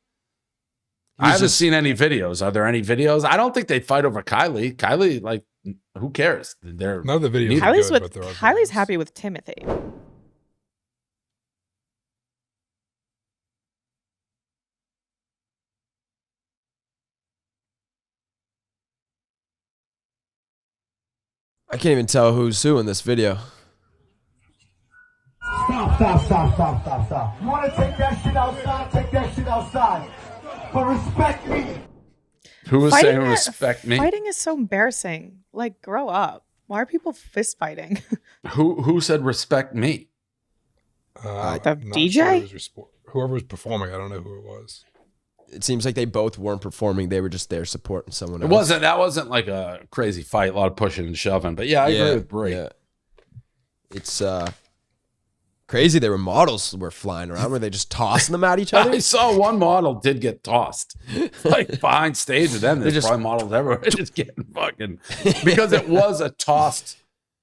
I haven't seen any videos. Are there any videos? I don't think they'd fight over Kylie. Kylie, like, who cares? They're None of the videos are Kylie's good, with but there are Kylie's videos. happy with Timothy. I can't even tell who's who in this video. Stop. You want to take that shit outside? Take that shit outside. But respect me. Who was Fighting saying it- respect me? Fighting is so embarrassing. Like, grow up. Why are people fist fighting? Who said respect me? The I'm not DJ? sure who was whoever was performing, I don't know who it was. It seems like they both weren't performing. They were just there supporting someone It else. that wasn't like a crazy fight, a lot of pushing and shoving. But yeah, I agree with Brie. Yeah. It's crazy. There were models were flying around. Were they just tossing them at each other? I saw one model did get tossed, like behind stage, and then there's just- probably models everywhere just getting fucking because it was a tossed,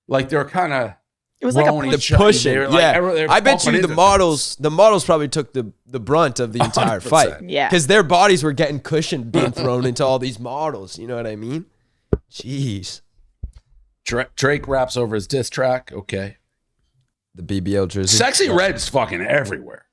like they were kind of. It was like a throwing push. each other. Pushing, They were like, yeah. they were I bet bumping you into the models probably took the brunt of the entire 100%. fight. Yeah. Because their bodies were getting cushioned being thrown into all these models. You know what I mean? Jeez. Drake raps over his diss track. Okay, The BBL jersey. Sexy Red's fucking everywhere.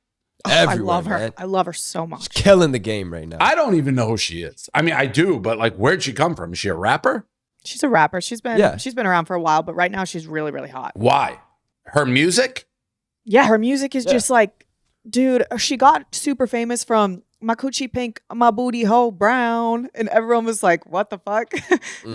Everywhere, I love her. man. I love her so much. Killing the game right now. I don't even know who she is. I mean, I do, but like, where'd she come from? Is she a rapper? She's a rapper. She's been Yeah. around for a while, but right now she's really, really hot. Why? Her music? Yeah, her music is just like, dude, she got super famous from my coochie pink, my booty hole brown. And everyone was like, what the fuck?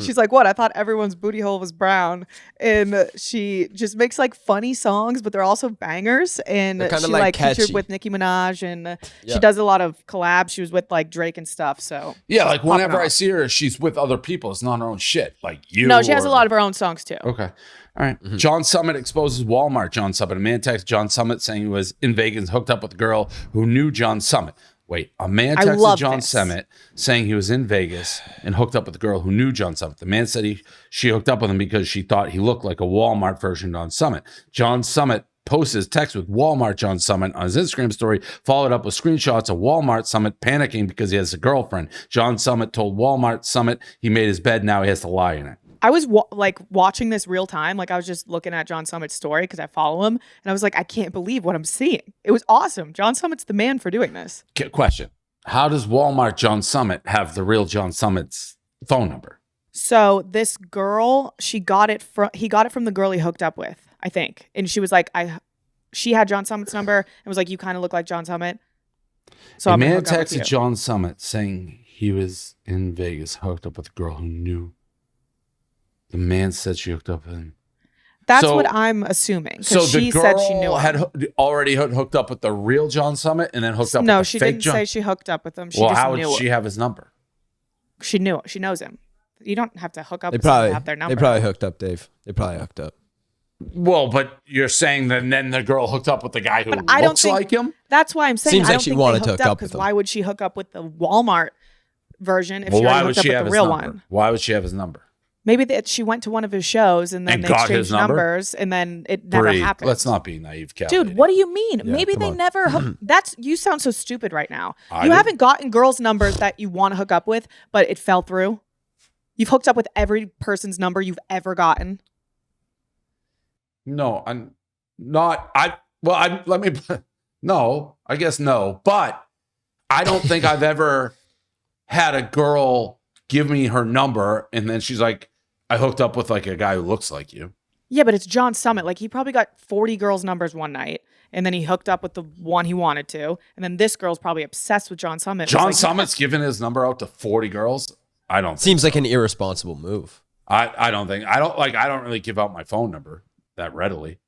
She's like, what? I thought everyone's booty hole was brown. And she just makes like funny songs, but they're also bangers. And They're kinda she like like catchy. featured with Nicki Minaj and Yeah. she does a lot of collabs. She was with like Drake and stuff. So Yeah, like Popping whenever I off. see her, she's with other people. It's not her own shit. Like you. no, she has a or- lot of her own songs too. Okay. All right. John Summit exposes Walmart. John Summit. A man texted John Summit saying he was in Vegas, hooked up with a girl who knew John Summit. Wait, a man I texted love John this. Summit saying he was in Vegas and hooked up with a girl who knew John Summit. The man said she hooked up with him because she thought he looked like a Walmart version of John Summit. John Summit posted his text with Walmart John Summit on his Instagram story, followed up with screenshots of Walmart Summit panicking because he has a girlfriend. John Summit told Walmart Summit he made his bed, now he has to lie in it. I was watching this real time. Like I was just looking at John Summit's story because I follow him. And I was like, I can't believe what I'm seeing. It was awesome. John Summit's the man for doing this. Question. How does Walmart John Summit have the real John Summit's phone number? So this girl, he got it from the girl he hooked up with, I think. And she was like, she had John Summit's number and was like, you kind of look like John Summit. So a man texted John Summit saying he was in Vegas, hooked up with a girl who knew. The man said she hooked up with him. That's what I'm assuming. So she the girl said she knew him. had already hooked up with the real John Summit and then hooked up with the fake John. No, she didn't say she hooked up with him. She well, just how knew would she have his number? She knew. She knows him. You don't have to hook up with someone to have their number. They probably hooked up, Dave. They probably hooked up. Well, but you're saying that then the girl hooked up with the guy who looks like him? That's why I'm saying Seems I like don't she think wanted they to hooked hook up up with because him. why would she hook up with the Walmart version if Well, she why already would hooked she up have with his the real number? one? Why would she have his number? Maybe she went to one of his shows and then And they got exchanged his number? numbers and then it never Bree, happened. let's not be naive, Cal. Dude, what do you mean? Yeah, Maybe come they on. never you sound so stupid right now. I You do? haven't gotten girls' numbers that you want to hook up with, but it fell through. You've hooked up with every person's number you've ever gotten. No, I'm not. No, I guess no. But I don't think I've ever had a girl give me her number and then she's like, I hooked up with like a guy who looks like you. Yeah, but it's John Summit. Like he probably got 40 girls' numbers one night, and then he hooked up with the one he wanted to, and then this girl's probably obsessed with John Summit. John Summit's giving his number out to 40 girls. I don't. Seems like an irresponsible move. I don't really give out my phone number that readily.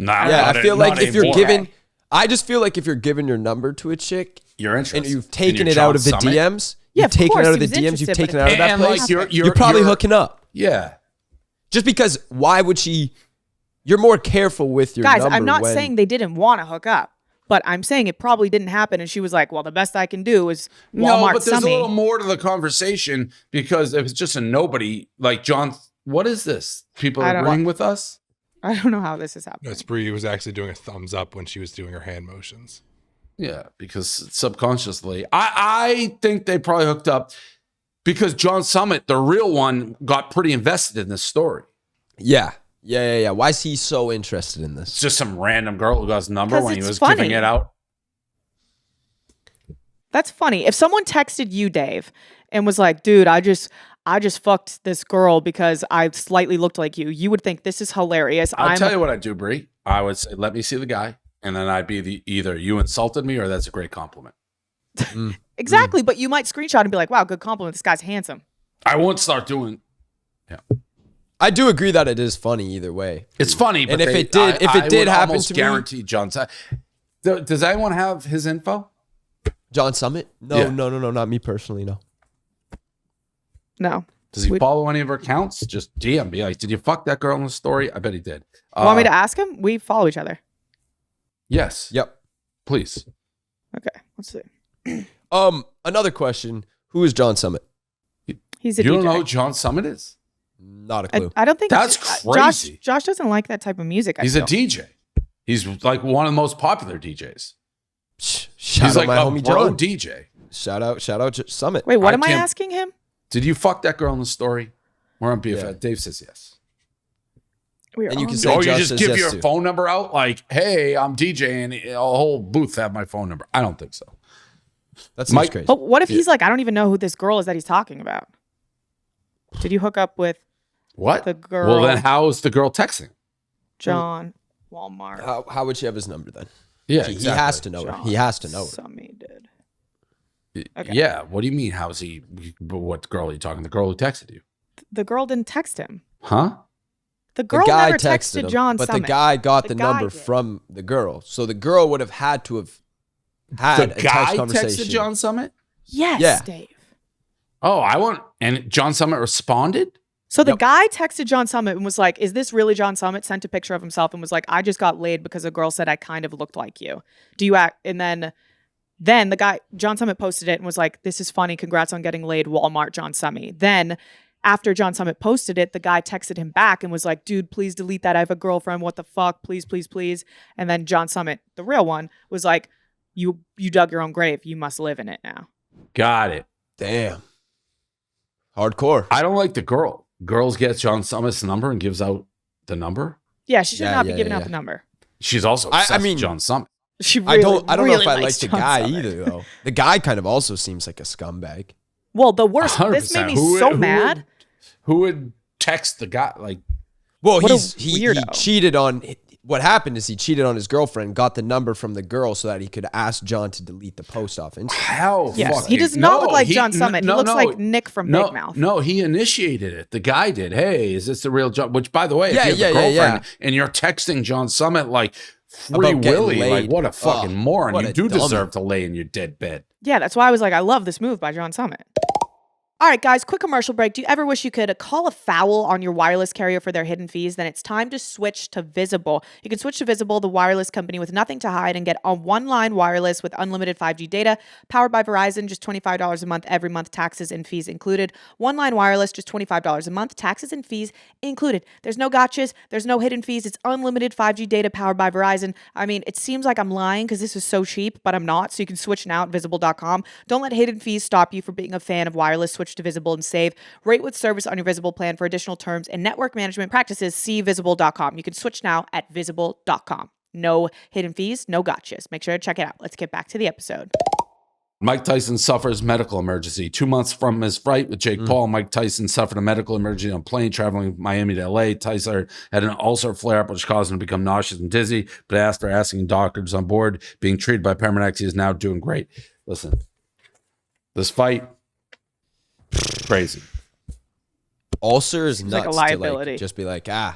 I feel like if you're giving, I just feel like if you're giving your number to a chick, you're interested, and you've taken it out of the DMs. Yeah, You've taken it out of the he's DMs. You've interested, taken it but out of that and place. like You're probably hooking up. Yeah. Just because, why would she? You're more careful with your Guys, number. I'm not saying they didn't want to hook up, but I'm saying it probably didn't happen. And she was like, well, the best I can do is Walmart No, but there's a Summy. little more to the conversation because if it's just a nobody, like John, what is this? People I don't- agreeing with us? I don't know how this is No, happening. it's Bree was actually doing a thumbs up when she was doing her hand motions. Yeah, because subconsciously, I think they probably hooked up because John Summit, the real one, got pretty invested in this story. Yeah. Why is he so interested in It's this? just some random girl who got his number 'Cause when he it's was funny. giving it out. That's funny. If someone texted you, Dave, and was like, dude, I just fucked this girl because I slightly looked like you would think this is hilarious. I'll tell you what I'd do, Bree. I would say, let me see the guy. And then I'd be either you insulted me or that's a great compliment. Exactly, but you might screenshot and be like, wow, good compliment. This guy's handsome. I won't start doing. Yeah, I do agree that it is funny either way. it's funny. But And if they- it did would happen almost to me- guarantee John. Does anyone have his info? John Summit? No, Yeah. no, not me personally. No. No. Does he follow any of her accounts? Just DM, be like, did you fuck that girl in the story? I bet he did. Want me to ask him? We follow each other. Yes. Yep. Please. Okay, let's see. Another question: who is John Summit? He's a You DJ. don't know who John Summit is? Not a clue. I don't think That's crazy. Josh doesn't like that type of music. He's a DJ. He's like one of the most popular DJs. Shout He's out like my a homie bro John. DJ. Shout out Summit. Wait, what I am I can't- asking him? Did you fuck that girl in the story? We're on BFF. Yeah. Dave says yes. We are And you on can the- say Oh, you Josh just says give yes your to. phone number out like, hey, I'm DJ, and a whole booth have my phone number. I don't think so. That's Mike- crazy. But what if he's like, I don't even know who this girl is that he's talking about? Did you hook up with What? the girl? Well, then how is the girl texting? John Walmart? How would she have his number then? Yeah, He has to know her. He has to know her. Summy did. Okay. Yeah. What do you mean? How's he? What girl are you talking? The girl who texted you? The girl didn't text him. Huh? The The girl guy never texted him, John but Summit. the guy got The the guy number did. from the girl. So the girl would have had to have had The a guy text conversation. texted John Summit? Yes, Yeah. Dave. Oh, and John Summit responded? So the Yep. guy texted John Summit and was like, is this really John Summit? Sent a picture of himself and was like, I just got laid because a girl said I kind of looked like you. Do you act? And then the guy, John Summit posted it and was like, this is funny. Congrats on getting laid, Walmart John Summit. Then after John Summit posted it, the guy texted him back and was like, dude, please delete that. I have a girlfriend. What the fuck? Please, please, please. And then John Summit, the real one, was like, you dug your own grave. You must live in it now. Got it. Damn. Hardcore. I don't like the girl. Girls get John Summit's number and gives out the number. Yeah, she should Yeah, not be yeah, giving yeah. out the number. She's also obsessed I mean, with John Summit. She really, I don't know really if I like likes the John guy Summit. either, though. The guy kind of also seems like a scumbag. Well, the worst, this 100%. made me so mad. Who would text the guy? Like, Well, What a he weirdo. cheated on. What happened is he cheated on his girlfriend, got the number from the girl so that he could ask John to delete the post off Instagram. how? Yes, fucking, he does not look like he- John Summit. He looks like Nick from no, Big Mouth. No, he initiated it. The guy did. Hey, is this the real John? Which, by the way, Yeah, if you have yeah, a yeah, girlfriend and you're texting John Summit like Free About getting Willy, like laid. what a fucking Ugh, moron. what You a do dummy. deserve to lay in your dead bed. Yeah, that's why I was like, I love this move by John Summit. All right, guys, quick commercial break. Do you ever wish you could call a foul on your wireless carrier for their hidden fees? Then it's time to switch to Visible. You can switch to Visible, the wireless company with nothing to hide, and get a one-line wireless with unlimited 5G data, powered by Verizon, just $25 a month, every month, taxes and fees included. One-line wireless, just $25 a month, taxes and fees included. There's no gotchas, there's no hidden fees. It's unlimited 5G data powered by Verizon. I mean, it seems like I'm lying because this is so cheap, but I'm not. So you can switch now at Visible.com. Don't let hidden fees stop you from being a fan of wireless. Switch to Visible and save. Rate with service on your Visible plan. For additional terms and network management practices, see Visible.com. You can switch now at Visible.com. No hidden fees, no gotchas. Make sure to check it out. Let's get back to the episode. Mike Tyson suffers medical emergency. 2 months from his fight with Jake Paul, Mike Tyson suffered a medical emergency on a plane traveling from Miami to LA. Tyson had an ulcer flare-up, which caused him to become nauseous and dizzy. But after asking doctors on board, being treated by paramedics, he is now doing great. Listen, this fight, crazy. Ulcer is Seems like a nuts liability. to like just be like, I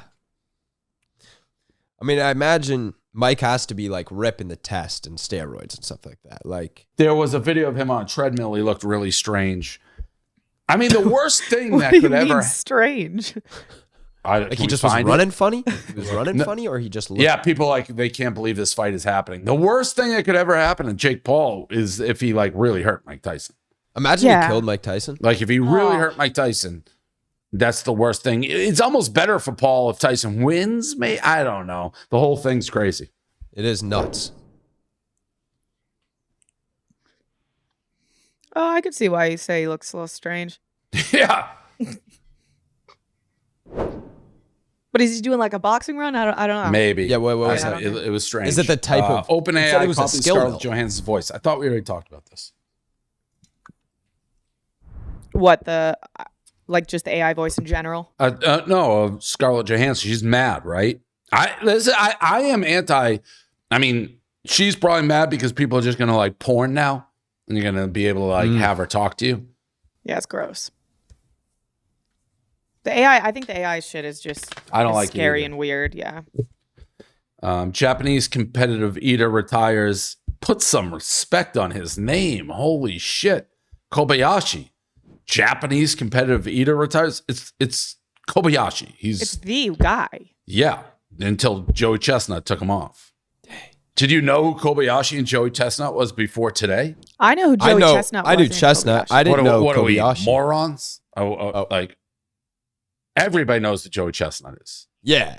mean, I imagine Mike has to be like ripping the test and steroids and stuff like that. Like, There was a video of him on a treadmill. He looked really strange. I mean, the worst thing that What do you could mean ever... strange? like he just was running funny. He was running funny, or he just looked. Yeah, people like, they can't believe this fight is happening. The worst thing that could ever happen to Jake Paul is if he like really hurt Mike Tyson. Imagine Yeah. he killed Mike Tyson. Like if he really Oh. hurt Mike Tyson, that's the worst thing. It's almost better for Paul if Tyson wins. I don't know. The whole thing's crazy. It is nuts. Oh, I could see why you say he looks a little strange. Yeah. But is he doing like a boxing run? I don't know. Maybe. Yeah, what was that? It was strange. Is it the type of- open He said AI it was a copies skill Scarlett mill. Johansson's voice? I thought we already talked about this. What the like just the AI voice in general? No, Scarlett Johansson. She's mad, right? I am anti. I mean, she's probably mad because people are just gonna like porn now, and you're gonna be able to like have her talk to you. Yeah, it's gross. The AI, I think the AI shit is just I don't is like it scary either. and weird. Yeah. Japanese competitive eater retires. Put some respect on his name. Holy shit, Kobayashi. Japanese competitive eater retires. It's Kobayashi. It's the guy. Yeah, until Joey Chestnut took him off. Did you know who Kobayashi and Joey Chestnut was before today? I know who Joey I know. Chestnut was. I knew and Chestnut. Kobayashi. I didn't know What are we, Kobayashi. morons? Like everybody knows who Joey Chestnut is. Yeah.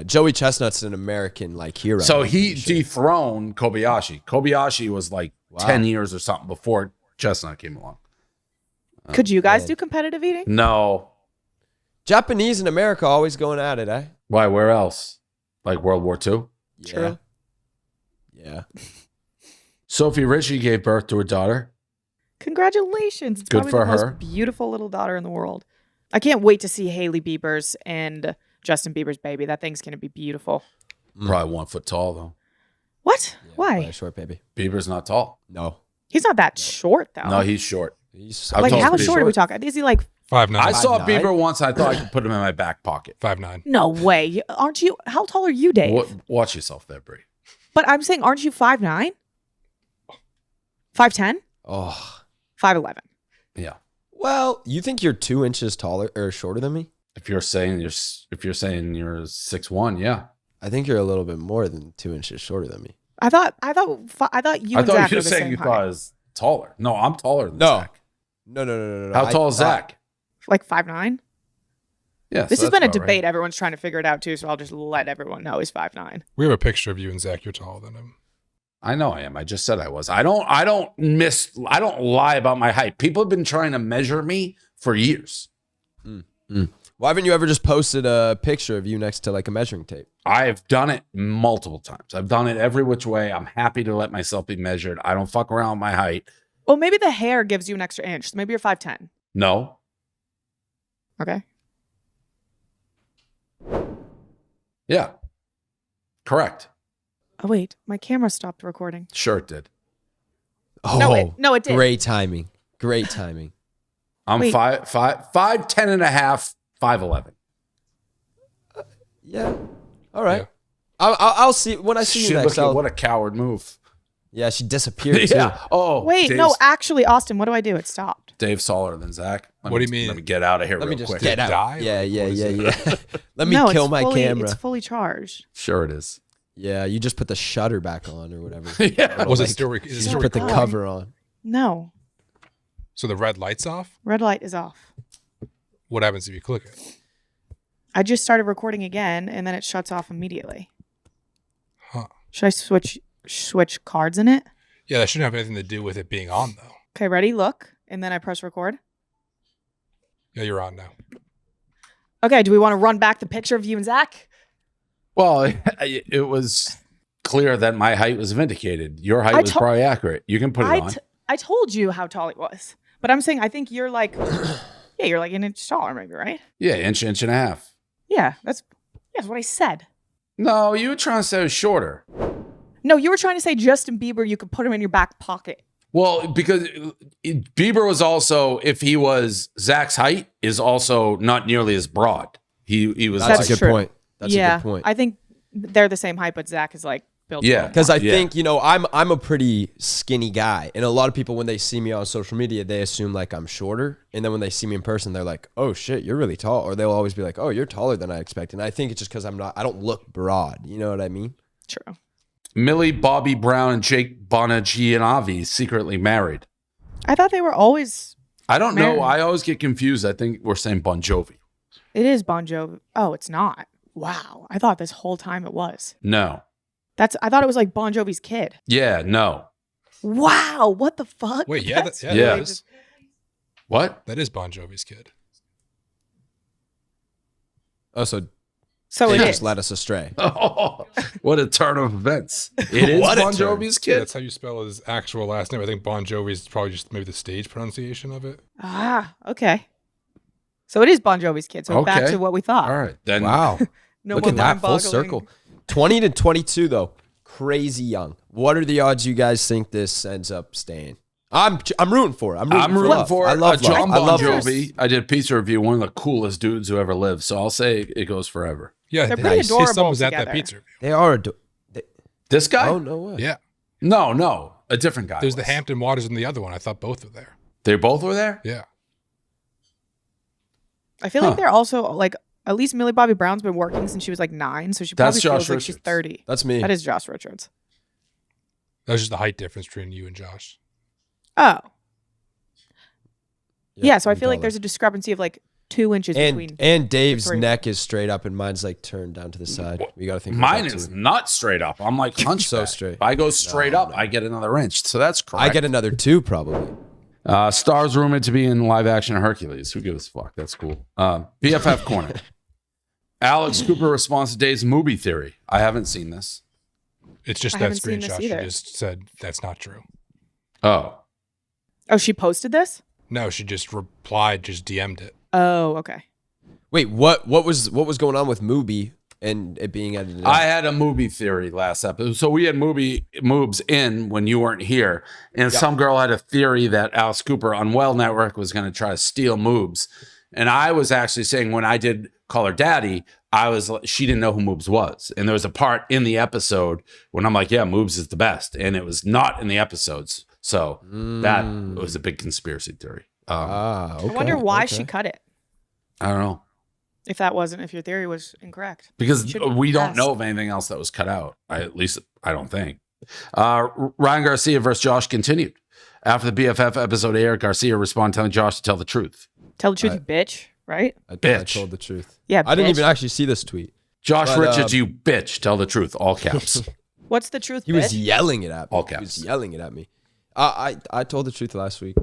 Joey Chestnut's an American like hero. So I'm he pretty sure. dethroned Kobayashi. Kobayashi was like 10 years or something before Chestnut came along. Could you guys man. do competitive eating? No. Japanese and America always going at it, eh? Why? Where else? Like World War II? True. Yeah. Sophie Richie gave birth to her daughter. Congratulations. It's Good probably for the her. most beautiful little daughter in the world. I can't wait to see Hailey Bieber's and Justin Bieber's baby. That thing's going to be beautiful. Probably 1 foot tall, though. What? By Why? a short baby. Bieber's not tall. No. He's not that short, though. No, he's short. He's How like, tall's how pretty short are we talking? Is he like, 5'9". I saw 5'9"? Bieber once. I thought I could put him in my back pocket. 5'9". no way. Aren't you? How tall are you, Dave? Watch yourself there, Brie. But I'm saying, aren't you 5'9"? 5'10"? Oh. 5'11". Yeah. Well, you think you're 2 inches taller or shorter than me? If you're saying you're 6'1", yeah. I think you're a little bit more than 2 inches shorter than me. I thought you I and thought Zach you were were the saying same you height. thought I was taller. No, I'm taller than No. Zach. No. How tall is Zach? Like 5'9"? Yeah. This so has been a that's about debate. right. Everyone's trying to figure it out too, so I'll just let everyone know he's 5'9". We have a picture of you and Zach. You're taller than him. I know I am. I just said I was. I don't lie about my height. People have been trying to measure me for years. Why haven't you ever just posted a picture of you next to like a measuring tape? I've done it multiple times. I've done it every which way. I'm happy to let myself be measured. I don't fuck around with my height. Well, maybe the hair gives you an extra inch. So maybe you're 5'10". No. Okay. Yeah. Correct. Oh, wait. My camera stopped recording. Sure it did. Oh, No, it did. Great timing. Great timing. I'm Wait. 5'10" and a half, 5'11". Yeah. All right. Yeah. I'll see when I see you Shit, next. look at I'll- what a coward move. Yeah, she disappeared too. Yeah. Oh, Wait, no, actually, Austin, what do I do? It stopped. Dave's taller than Zach. What do you mean? Let me get out of here Let me real just quick. get out. Die? Yeah. What is it? Let me No, kill it's my fully, camera. It's fully charged. Sure it is. Yeah, you just put the shutter back on or whatever. Yeah. Was it Like, still? Is it You still just put the recording? cover on. No. So the red light's off. Red light is off. What happens if you click it? I just started recording again, and then it shuts off immediately. Huh. Should I switch cards in it? Yeah, that shouldn't have anything to do with it being on though. Okay, ready? Look. And then I press record. Yeah, you're on now. Okay, do we want to run back the picture of you and Zach? Well, it was clear that my height was vindicated. Your height was probably accurate. You can put it on. I told you how tall he was. But I'm saying I think you're like, yeah, you're like an inch taller maybe, right? Yeah, inch and a half. Yeah, that's what I said. No, you were trying to say I was shorter. No, you were trying to say Justin Bieber, you could put him in your back pocket. Well, because Bieber was also, if he was Zach's height, is also not nearly as broad. He was. That's That's a good true. point. That's yeah, a good point. I think they're the same height, but Zach is like built. Yeah. Because I Yeah. think, I'm a pretty skinny guy. And a lot of people, when they see me on social media, they assume like I'm shorter. And then when they see me in person, they're like, oh shit, you're really tall. Or they'll always be like, oh, you're taller than I expected. And I think it's just because I don't look broad. You know what I mean? True. Millie, Bobby Brown, and Jake Bongiovi secretly married. I thought they were always. I don't Married. know. I always get confused. I think we're saying Bon Jovi. It is Bon Jovi. Oh, it's not. Wow, I thought this whole time it was. No. I thought it was like Bon Jovi's kid. Yeah, no. Wow, what the fuck? Wait, yeah, That's yeah, Yeah. that is. What? That is Bon Jovi's kid. Oh, so So they it just is. led us astray. Oh, what a turn of events. It is What a Bon turn. Jovi's Yeah, kid. that's how you spell his actual last name. I think Bon Jovi is probably just maybe the stage pronunciation of it. Ah, okay. So it is Bon Jovi's kid. So back Okay. to what we thought. All right. Then Wow. No Look more at that. Full mind-boggling. circle. 20 to 22, though. Crazy young. What are the odds you guys think this ends up staying? I'm rooting for it. I'm rooting love. for I it. love John love. I Bon love Jovi. I did a pizza review. One of the coolest dudes who ever lived. So I'll say it goes forever. Yeah, They're his- pretty his son adorable was at that together. pizza review. They are. This guy? Oh, no way. Yeah, No. A different guy. there's the was. Hampton Waters and the other one. I thought both were there. They both were there? Yeah, I feel Huh. like they're also like at least Millie Bobby Brown's been working since she was like 9, so she That's probably Josh feels like she's Richards. 30. That's me. That is Josh Richards. that was just the height difference between you and Josh. Oh. Yeah, so I I'm feel like taller. there's a discrepancy of like 2 inches between. And Dave's three. neck is straight up and mine's like turned down to the side. We got to think Mine about that is too. not straight up. I'm like hunched So back. straight. If I go straight up, I get another inch. So that's correct. I get another 2 probably. Stars rumored to be in live action Hercules. Who gives a fuck? That's cool. BFF Corner. Alex Cooper responds to Dave's movie theory. I haven't seen this. It's just I that haven't seen this screenshot. She either. just said that's not true. Oh. Oh, she posted this? No, she just replied, just DM'd it. Oh, okay. Wait, what was going on with Moobie and it being edited? I had a movie theory last episode. So we had Moobs in when you weren't here. And some girl had a theory that Alice Cooper on Well Network was going to try to steal Moobs. And I was actually saying when I did Call Her Daddy, she didn't know who Moobs was. And there was a part in the episode when I'm like, yeah, Moobs is the best. And it was not in the episodes. So that was a big conspiracy theory. okay. I wonder why she cut it. I don't know. If your theory was incorrect. Because Should we don't ask. know of anything else that was cut out. At least I don't think. Ryan Garcia versus Josh continued. After the BFF episode aired, Garcia responded telling Josh to tell the truth. Tell the truth, you bitch. Right? I Bitch. told the truth. Yeah, I didn't bitch. even actually see this tweet. Josh But, Richards, you bitch. Tell the truth. All caps. What's the truth, He bitch? was yelling it at me. All He was caps. yelling it at me. I told the truth last week.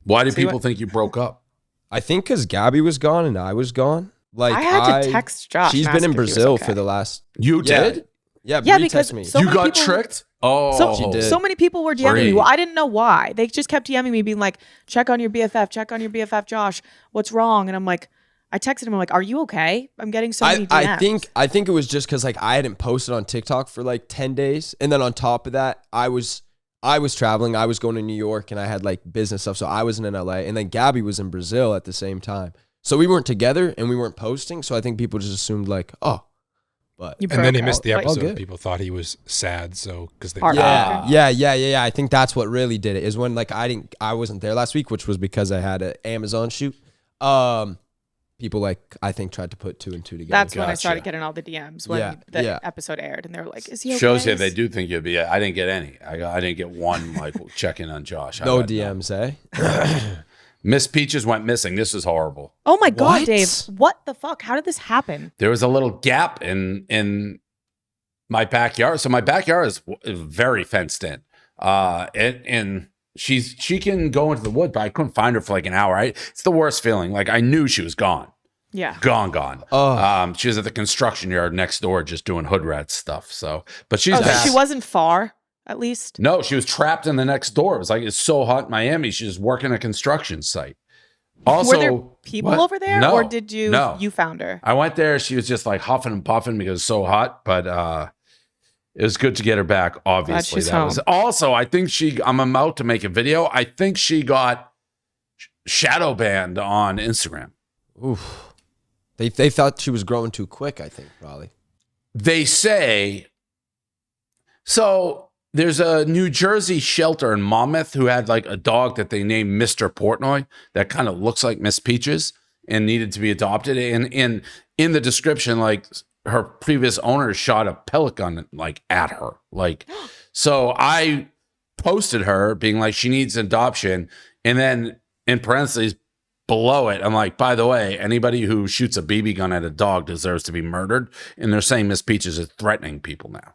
Why did See people what- think you broke up? I think because Gabby was gone and I was gone. Like I had to text Josh. She's and been ask in if he was Brazil okay. for the last. You Yeah. did? Yeah, Yeah, Bree because texted me. so You many got people- tricked? Oh, So, She did. so many people were DMing me. Bree. Well, I didn't know why. They just kept DMing me, being like, check on your BFF, check on your BFF, Josh. What's wrong? And I'm like, I texted him. I'm like, are you okay? I'm getting so many DMs. I think it was just because like I hadn't posted on TikTok for like 10 days, and then on top of that, I was traveling. I was going to New York, and I had like business stuff, so I wasn't in LA, and then Gabby was in Brazil at the same time. So we weren't together, and we weren't posting. So I think people just assumed like, oh, but You And then he broke missed up. the Like, episode. good. People thought he was sad, so because they Heartbroken. yeah. I think that's what really did it. Is when like I wasn't there last week, which was because I had an Amazon shoot. People like I think tried to put two and two together. That's when I Gotcha. started getting all the DMs when Yeah, the yeah. episode aired, and they were like, "Is he okay?" Shows you they do think you'd be. I didn't get any. I didn't get one like check-in on Josh. I No got DMs, eh? none. Miss Peaches went missing. This is horrible. Oh my god, What? Dave! What the fuck? How did this happen? There was a little gap in my backyard. So my backyard is very fenced in. And she can go into the wood, but I couldn't find her for like an hour. It's the worst feeling. Like I knew she was gone. Yeah. Gone. Oh. She was at the construction yard next door just doing hood rat stuff. So, but she's Oh, so back. she wasn't far, at least. No, she was trapped in the next door. It was like, it's so hot in Miami. She's working a construction site. Also, Were there people what? over there, No, or did you? no. You found her. I went there. She was just like huffing and puffing because it's so hot, but it was good to get her back. Obviously, she's that was home. also. I think I'm about to make a video. I think she got shadow banned on Instagram. Oof. They thought she was growing too quick, I think, probably. They say so. There's a New Jersey shelter in Monmouth who had like a dog that they named Mr. Portnoy that kind of looks like Miss Peaches and needed to be adopted. And in the description, like her previous owner shot a pellet gun like at her. Like, so I posted her being like, she needs adoption. And then in parentheses below it, I'm like, by the way, anybody who shoots a BB gun at a dog deserves to be murdered. And they're saying Miss Peaches is threatening people now.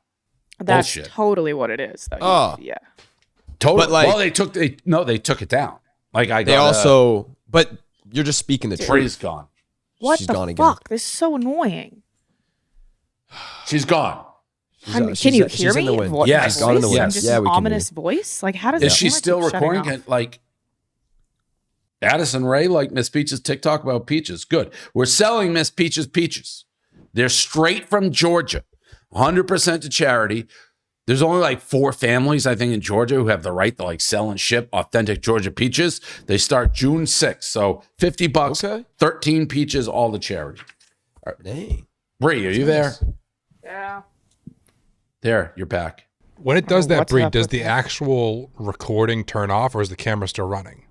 That's Bullshit. totally what it is. Though. Oh. Yeah. Totally. But, like- well, they took it down. Like I got They also, but you're just speaking the Bree's truth. gone. What She's the gone again. fuck? This is so annoying. She's gone. I mean, she's- can you she's hear in me? the wind. What, Yeah, my she's gone in the voice? wind. I'm just Yeah, an we can hear ominous voice. Like, how does Is it she sound like still keep shutting recording off? it? Like Addison Rae, like Miss Peaches TikTok about peaches. Good. We're selling Miss Peaches peaches. They're straight from Georgia, 100% to charity. There's only like 4 families, I think, in Georgia who have the right to like sell and ship authentic Georgia peaches. They start June 6th. So $50, Okay. 13 peaches, all the charity. Dang. Bree, are you there? Yeah. There, you're back. When it does Oh, that, what's Bree, up does with the that? actual recording turn off, or is the camera still running?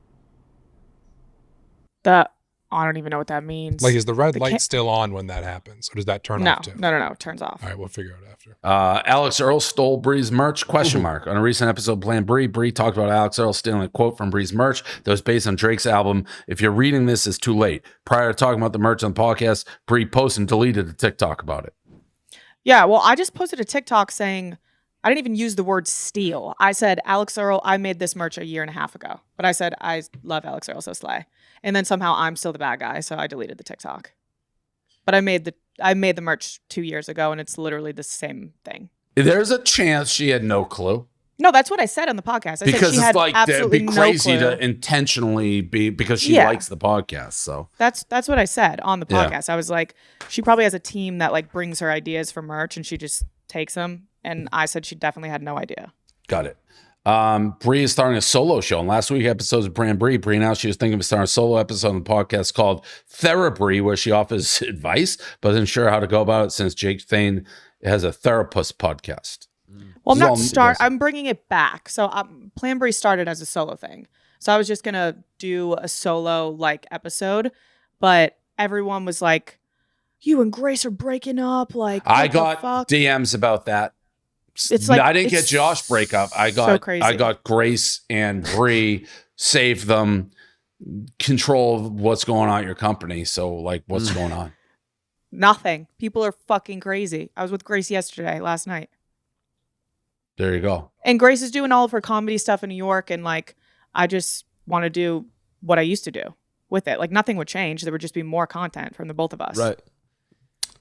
I don't even know what that means. Like, is the red The light ca- still on when that happens, or does that turn no, off too? no. It turns off. All right, we'll figure it out after. Alex Earl stole Bree's merch, question mark. On a recent episode of Plan Bree talked about Alex Earl stealing a quote from Bree's merch that was based on Drake's album. If you're reading this, it's too late. Prior to talking about the merch on the podcast, Bree posted and deleted a TikTok about it. Yeah, well, I just posted a TikTok saying I didn't even use the word steal. I said, Alex Earl, I made this merch a year and a half ago. But I said, I love Alex Earl, so slay. And then somehow I'm still the bad guy, so I deleted the TikTok. But I made the merch 2 years ago, and it's literally the same thing. There's a chance she had no clue. No, that's what I said on the podcast. I Because said she it's had like, it'd absolutely be no crazy clue. to intentionally be, because she Yeah. likes the podcast. So That's what I said on the Yeah. podcast. I was like, she probably has a team that like brings her ideas for merch, and she just takes them. And I said she definitely had no idea. got it. Bree is starting a solo show. In last week's episodes of Brand Bree announced she was thinking of starting a solo episode on the podcast called Therabree, where she offers advice, but isn't sure how to go about it since Jake Thane has a therapist podcast. Well, This is all- I'm bringing it back. So Plan Bree started as a solo thing. So I was just gonna do a solo like episode, but everyone was like, "You and Grace are breaking up." Like, I what the got fuck? DMs about that. It's like- I didn't get it's Josh breakup. I so got crazy. I got Grace and Bree saved them. control of what's going on at your company. So like, what's going on? Nothing. People are fucking crazy. I was with Grace last night. There you go. And Grace is doing all of her comedy stuff in New York. And like, I just want to do what I used to do with it. Like nothing would change. There would just be more content from the both of us. Right.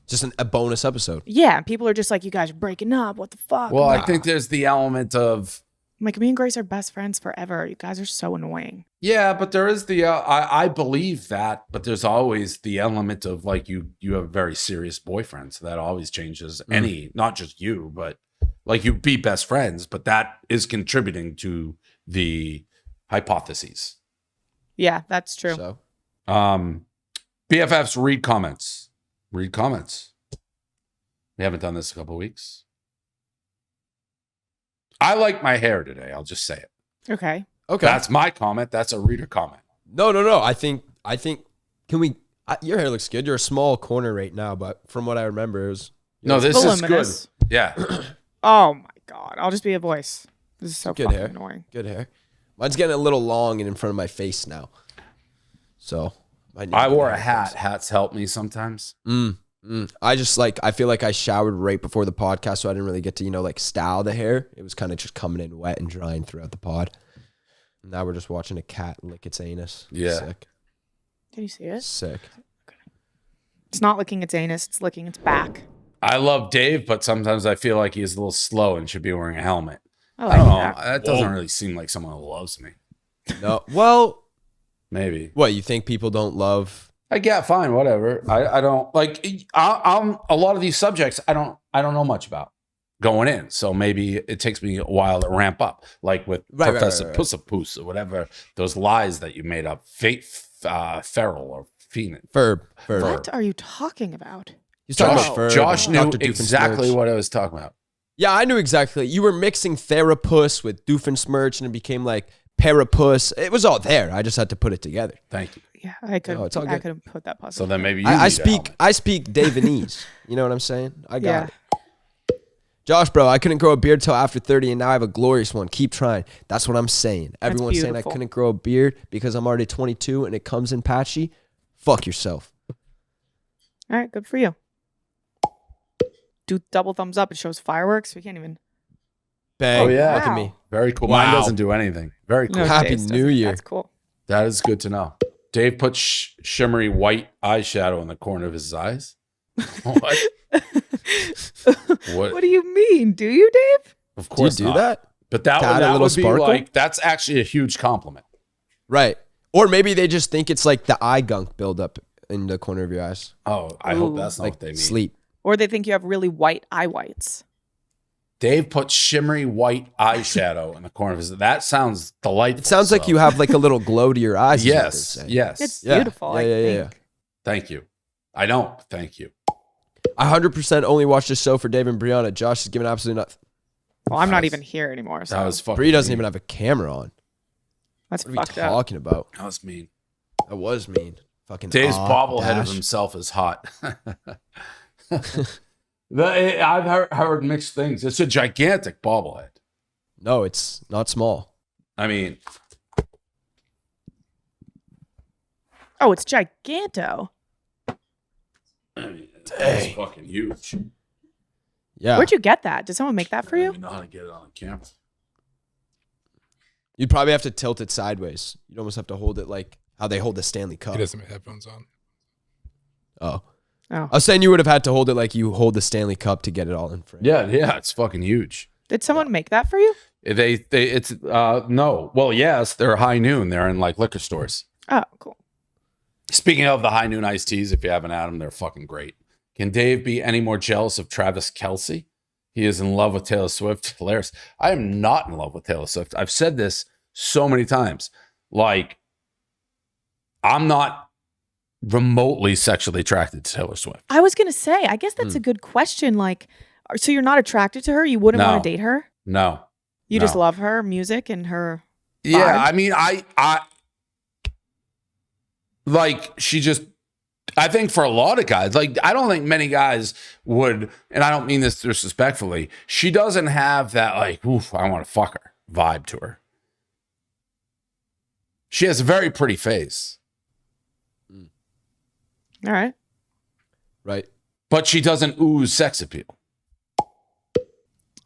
Just a bonus episode. Yeah. And people are just like, you guys are breaking up. What the fuck? Well, I'm I like, think there's the element of, like, me and Grace are best friends forever. You guys are so annoying. yeah, but there is the, I believe that, but there's always the element of like, you have a very serious boyfriend. So that always changes any, not just you, but like you be best friends, but that is contributing to the hypotheses. Yeah, that's true. So BFFs, read comments. Read comments. We haven't done this in a couple of weeks. I like my hair today. I'll just say it. Okay. That's my comment. That's a reader comment. No. I think, can we, your hair looks good. You're a small corner right now, but from what I remember, it was. No, this is voluminous. good. Yeah. Oh my God. I'll just be a voice. This is so Good fucking hair. annoying. Good hair. Mine's getting a little long and in front of my face now. So. I wore a hat. Hats help me sometimes. I just I feel like I showered right before the podcast, so I didn't really get to, like style the hair. It was kind of just coming in wet and drying throughout the pod. Now we're just watching a cat lick its anus. Yeah. Sick. Can you see it? Sick. It's not licking its anus. It's licking its back. I love Dave, but sometimes I feel like he's a little slow and should be wearing a helmet. I don't know. that. That doesn't really seem like someone who loves me. No. Well, maybe. What, you think people don't love? I get fine, whatever. I don't like. I'm a lot of these subjects. I don't know much about going in, so maybe it takes me a while to ramp up. Like with Professor Pussapoos or whatever, those lies that you made up, feral or phoenix. Ferb. What are you talking about? Josh knew Dr. exactly what I was talking about. Yeah, I knew exactly. You were mixing Therapus with Doofenshmirtz, and it became like Parapus. It was all there. I just had to put it together. Thank you. Yeah, I could. No, it's all I good. couldn't put that puzzle. So then maybe you I speak Davanese. You know what I'm saying? I got it. Josh, bro, I couldn't grow a beard till after 30, and now I have a glorious one. Keep trying. That's what I'm saying. Everyone's saying I couldn't grow a beard because I'm already 22 and it comes in patchy. Fuck yourself. All right, good for you. Do double thumbs up. It shows fireworks. We can't even. Bang. Oh, yeah. Look at me. Very cool. Wow. Mine doesn't do anything. Very cool. No, Happy Dave's New doesn't. Year. That's cool. That is good to know. Dave put shimmery white eyeshadow in the corner of his eyes. What? What do you mean? Do you, Dave? Of course do you do not. that? But that To add a would little be sparkle? like, that's actually a huge compliment. Right. Or maybe they just think it's like the eye gunk buildup in the corner of your eyes. Oh, I hope that's not Like what they mean. sleep. Or they think you have really white eye whites. Dave put shimmery white eyeshadow in the corner of his. That sounds delightful. It sounds like you have like a little glow to your eyes. is what they're Yes. saying. Yes. It's Yeah. beautiful. Yeah. Thank you. I don't. Thank you. I 100% only watched this show for Dave and Brianna. Josh is giving absolutely nothing. Well, I'm not even here anymore. So That was fucking. Bree doesn't mean. even have a camera on. that's What are we fucked up. talking about? That was mean. That was mean. Fucking Dave's bobblehead of dash. himself is hot. I've heard mixed things. It's a gigantic bobblehead. No, it's not small. I mean, Oh, it's giganto. it's fucking huge. Yeah. Where'd you get that? Did someone make that for I don't you? even know how to get it on camera. You'd probably have to tilt it sideways. You'd almost have to hold it like how they hold the Stanley Cup. He doesn't have headphones on. Oh. Oh. I was saying you would have had to hold it like you hold the Stanley Cup to get it all in frame. Yeah, it's fucking huge. Did someone make that for you? It's no. Well, yes, they're high noon. They're in like liquor stores. Oh, cool. Speaking of the high noon iced teas, if you haven't had them, they're fucking great. Can Dave be any more jealous of Travis Kelce? He is in love with Taylor Swift. Hilarious. I am not in love with Taylor Swift. I've said this so many times. Like, I'm not remotely sexually attracted to Taylor Swift. I was gonna say. I guess that's a good question. Like, so you're not attracted to her? You wouldn't No. want to date her? No. You No. just love her music and her. Yeah, vibe? I mean, I like she just. I think for a lot of guys, like I don't think many guys would, and I don't mean this disrespectfully. She doesn't have that like, oof, I want to fuck her vibe to her. She has a very pretty face. All right. Right. But she doesn't ooze sex appeal.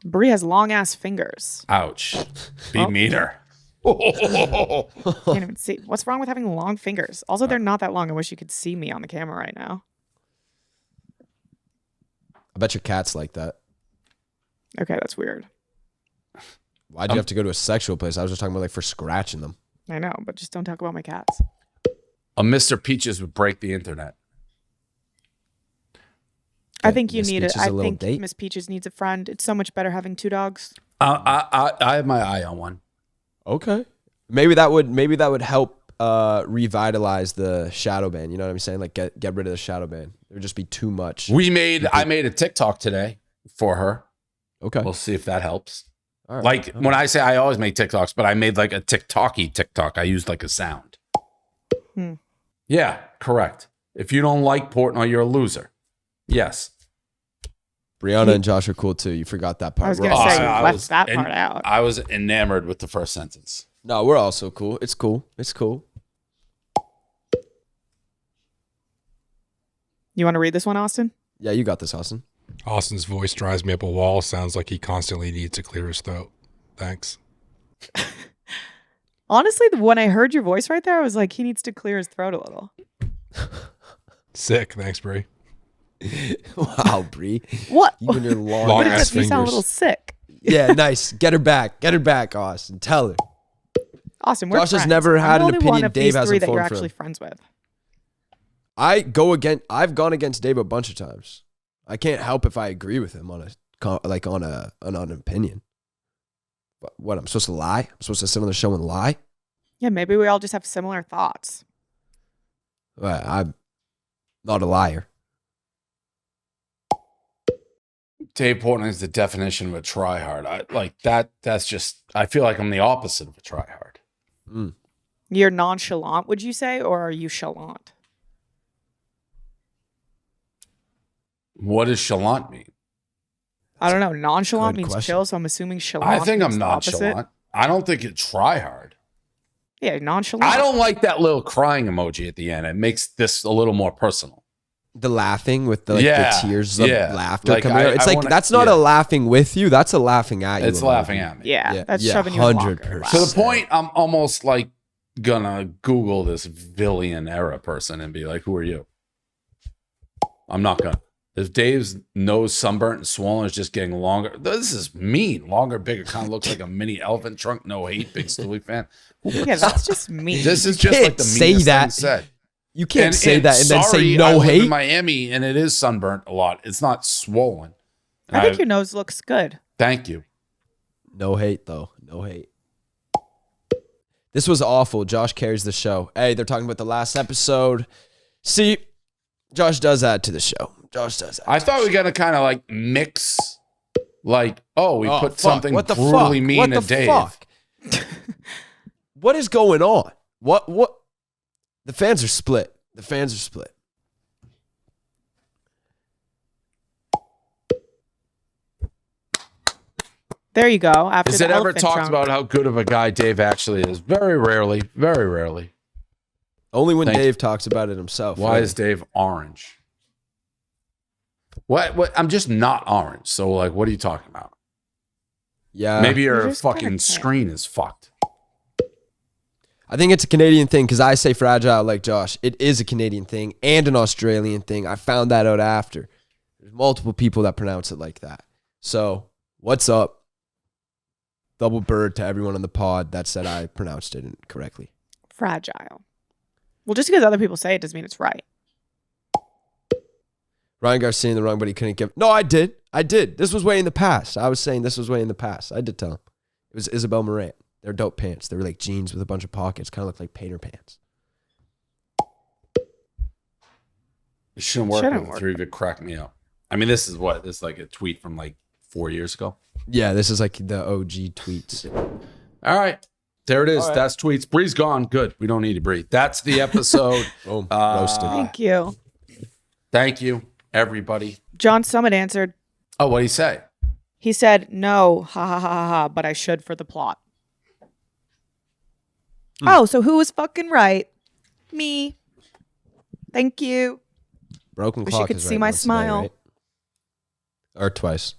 Brie has long ass fingers. Ouch. Be meaner. Can't even see. What's wrong with having long fingers? Also, they're not that long. I wish you could see me on the camera right now. I bet your cat's like that. Okay, that's weird. Why'd you have to go to a sexual place? I was just talking about like for scratching them. I know, but just don't talk about my cats. A Mr. Peaches would break the internet. I think you Miss need it. Peaches I a little think date? Miss Peaches needs a friend. It's so much better having 2 dogs. I have my eye on one. Okay. Maybe that would help revitalize the shadow ban. You know what I'm saying? Like get rid of the shadow ban. It would just be too much. I made a TikTok today for her. Okay. We'll see if that helps. All right. Like when I say I always make TikToks, but I made like a TikToky TikTok. I used like a sound. Yeah, correct. If you don't like Portnoy, you're a loser. Yes. Brianna and Josh are cool too. You forgot that part. I was We're gonna also- say you left that part out. I was enamored with the first sentence. No, we're also cool. It's cool. It's cool. You want to read this one, Austin? Yeah, you got this, Austin. Austin's voice drives me up a wall. Sounds like he constantly needs to clear his throat. Thanks. Honestly, when I heard your voice right there, I was like, he needs to clear his throat a little. Sick. Thanks, Brie. Wow, Bree. What? You and your long Long What ass does me sound a fingers. little sick? Yeah, nice. Get her back. Get her back, Austin. Tell her. Austin, we're Josh has friends. never I'm had the an only opinion one of Dave these hasn't 3 that you're formed for actually him. friends with. I've gone against Dave a bunch of times. I can't help if I agree with him on an opinion. What, I'm supposed to lie? I'm supposed to sit on the show and lie? Yeah, maybe we all just have similar thoughts. Well, I'm not a liar. Dave Portnoy is the definition of a tryhard. I like that. That's just. I feel like I'm the opposite of a tryhard. You're nonchalant, would you say, or are you chalant? What does chalant mean? I don't know. Nonchalant Good means question. chill, so I'm assuming chalant. I think I'm means the opposite. nonchalant. I don't think it's tryhard. Yeah, nonchalant. I don't like that little crying emoji at the end. It makes this a little more personal. The laughing with the tears of yeah. laughter Like, coming out. It's I like wanna- that's not yeah. a laughing with you. That's a laughing at you. It's laughing at me. Yeah, that's yeah, shoving you in 100%. locker. To the point, I'm almost like gonna Google this Villian era person and be like, "Who are you?" I'm not gonna. If Dave's nose sunburnt and swollen is just getting longer, this is mean. Longer, bigger, kind of looks like a mini elephant trunk. No hate, big Stewie fan. Yeah, that's just me. This is just can't like the say meanest that. thing said. You can't say that and then say sorry, I no live hate. in Miami, and it is sunburnt a lot. It's not swollen. I think your nose looks good. Thank you. No hate though. No hate. This was awful. Josh carries the show. Hey, they're talking about the last episode. See, Josh does add to the show. Josh does that. I thought we were gonna kind of like mix, like, we put fuck. something What the brutally fuck? mean What to the Dave. fuck? What is going on? What? The fans are split. The fans are split. There you go. After Has the it ever elephant talked trunk. about how good of a guy Dave actually is? Very rarely. Very rarely. Only when Thank Dave talks about it himself. Why right? is Dave orange? What? I'm just not orange. So, like, what are you talking about? Yeah. Maybe your You're just kinda fucking cat. screen is fucked. I think it's a Canadian thing because I say fragile like Josh. It is a Canadian thing and an Australian thing. I found that out after. There's multiple people that pronounce it like that. So, what's up? Double bird to everyone on the pod that said I pronounced it incorrectly. Fragile. Well, just because other people say it doesn't mean it's right. Ryan Garcia in the wrong, but he couldn't give. No, I did. This was way in the past. I was saying this was way in the past. I did tell him. It was Isabel Marant. They're dope pants. They were like jeans with a bunch of pockets. Kind of looked like painter pants. It shouldn't work Shouldn't with the work. three of it cracked me up. I mean, this is what? This is like a tweet from like 4 years ago. Yeah, this is like the OG tweets. All right. There it is. All right. That's tweets. Bree's gone. Good. We don't need to breathe. That's the episode. Boom. Roasted. Thank you. Thank you, everybody. John Summit answered. Oh, what'd he say? He said, no, ha ha ha ha ha, but I should for the plot. Oh, so who was fucking right? Me. Thank you. Broken Wish you clock could is see right my once a day, smile. right? Or twice.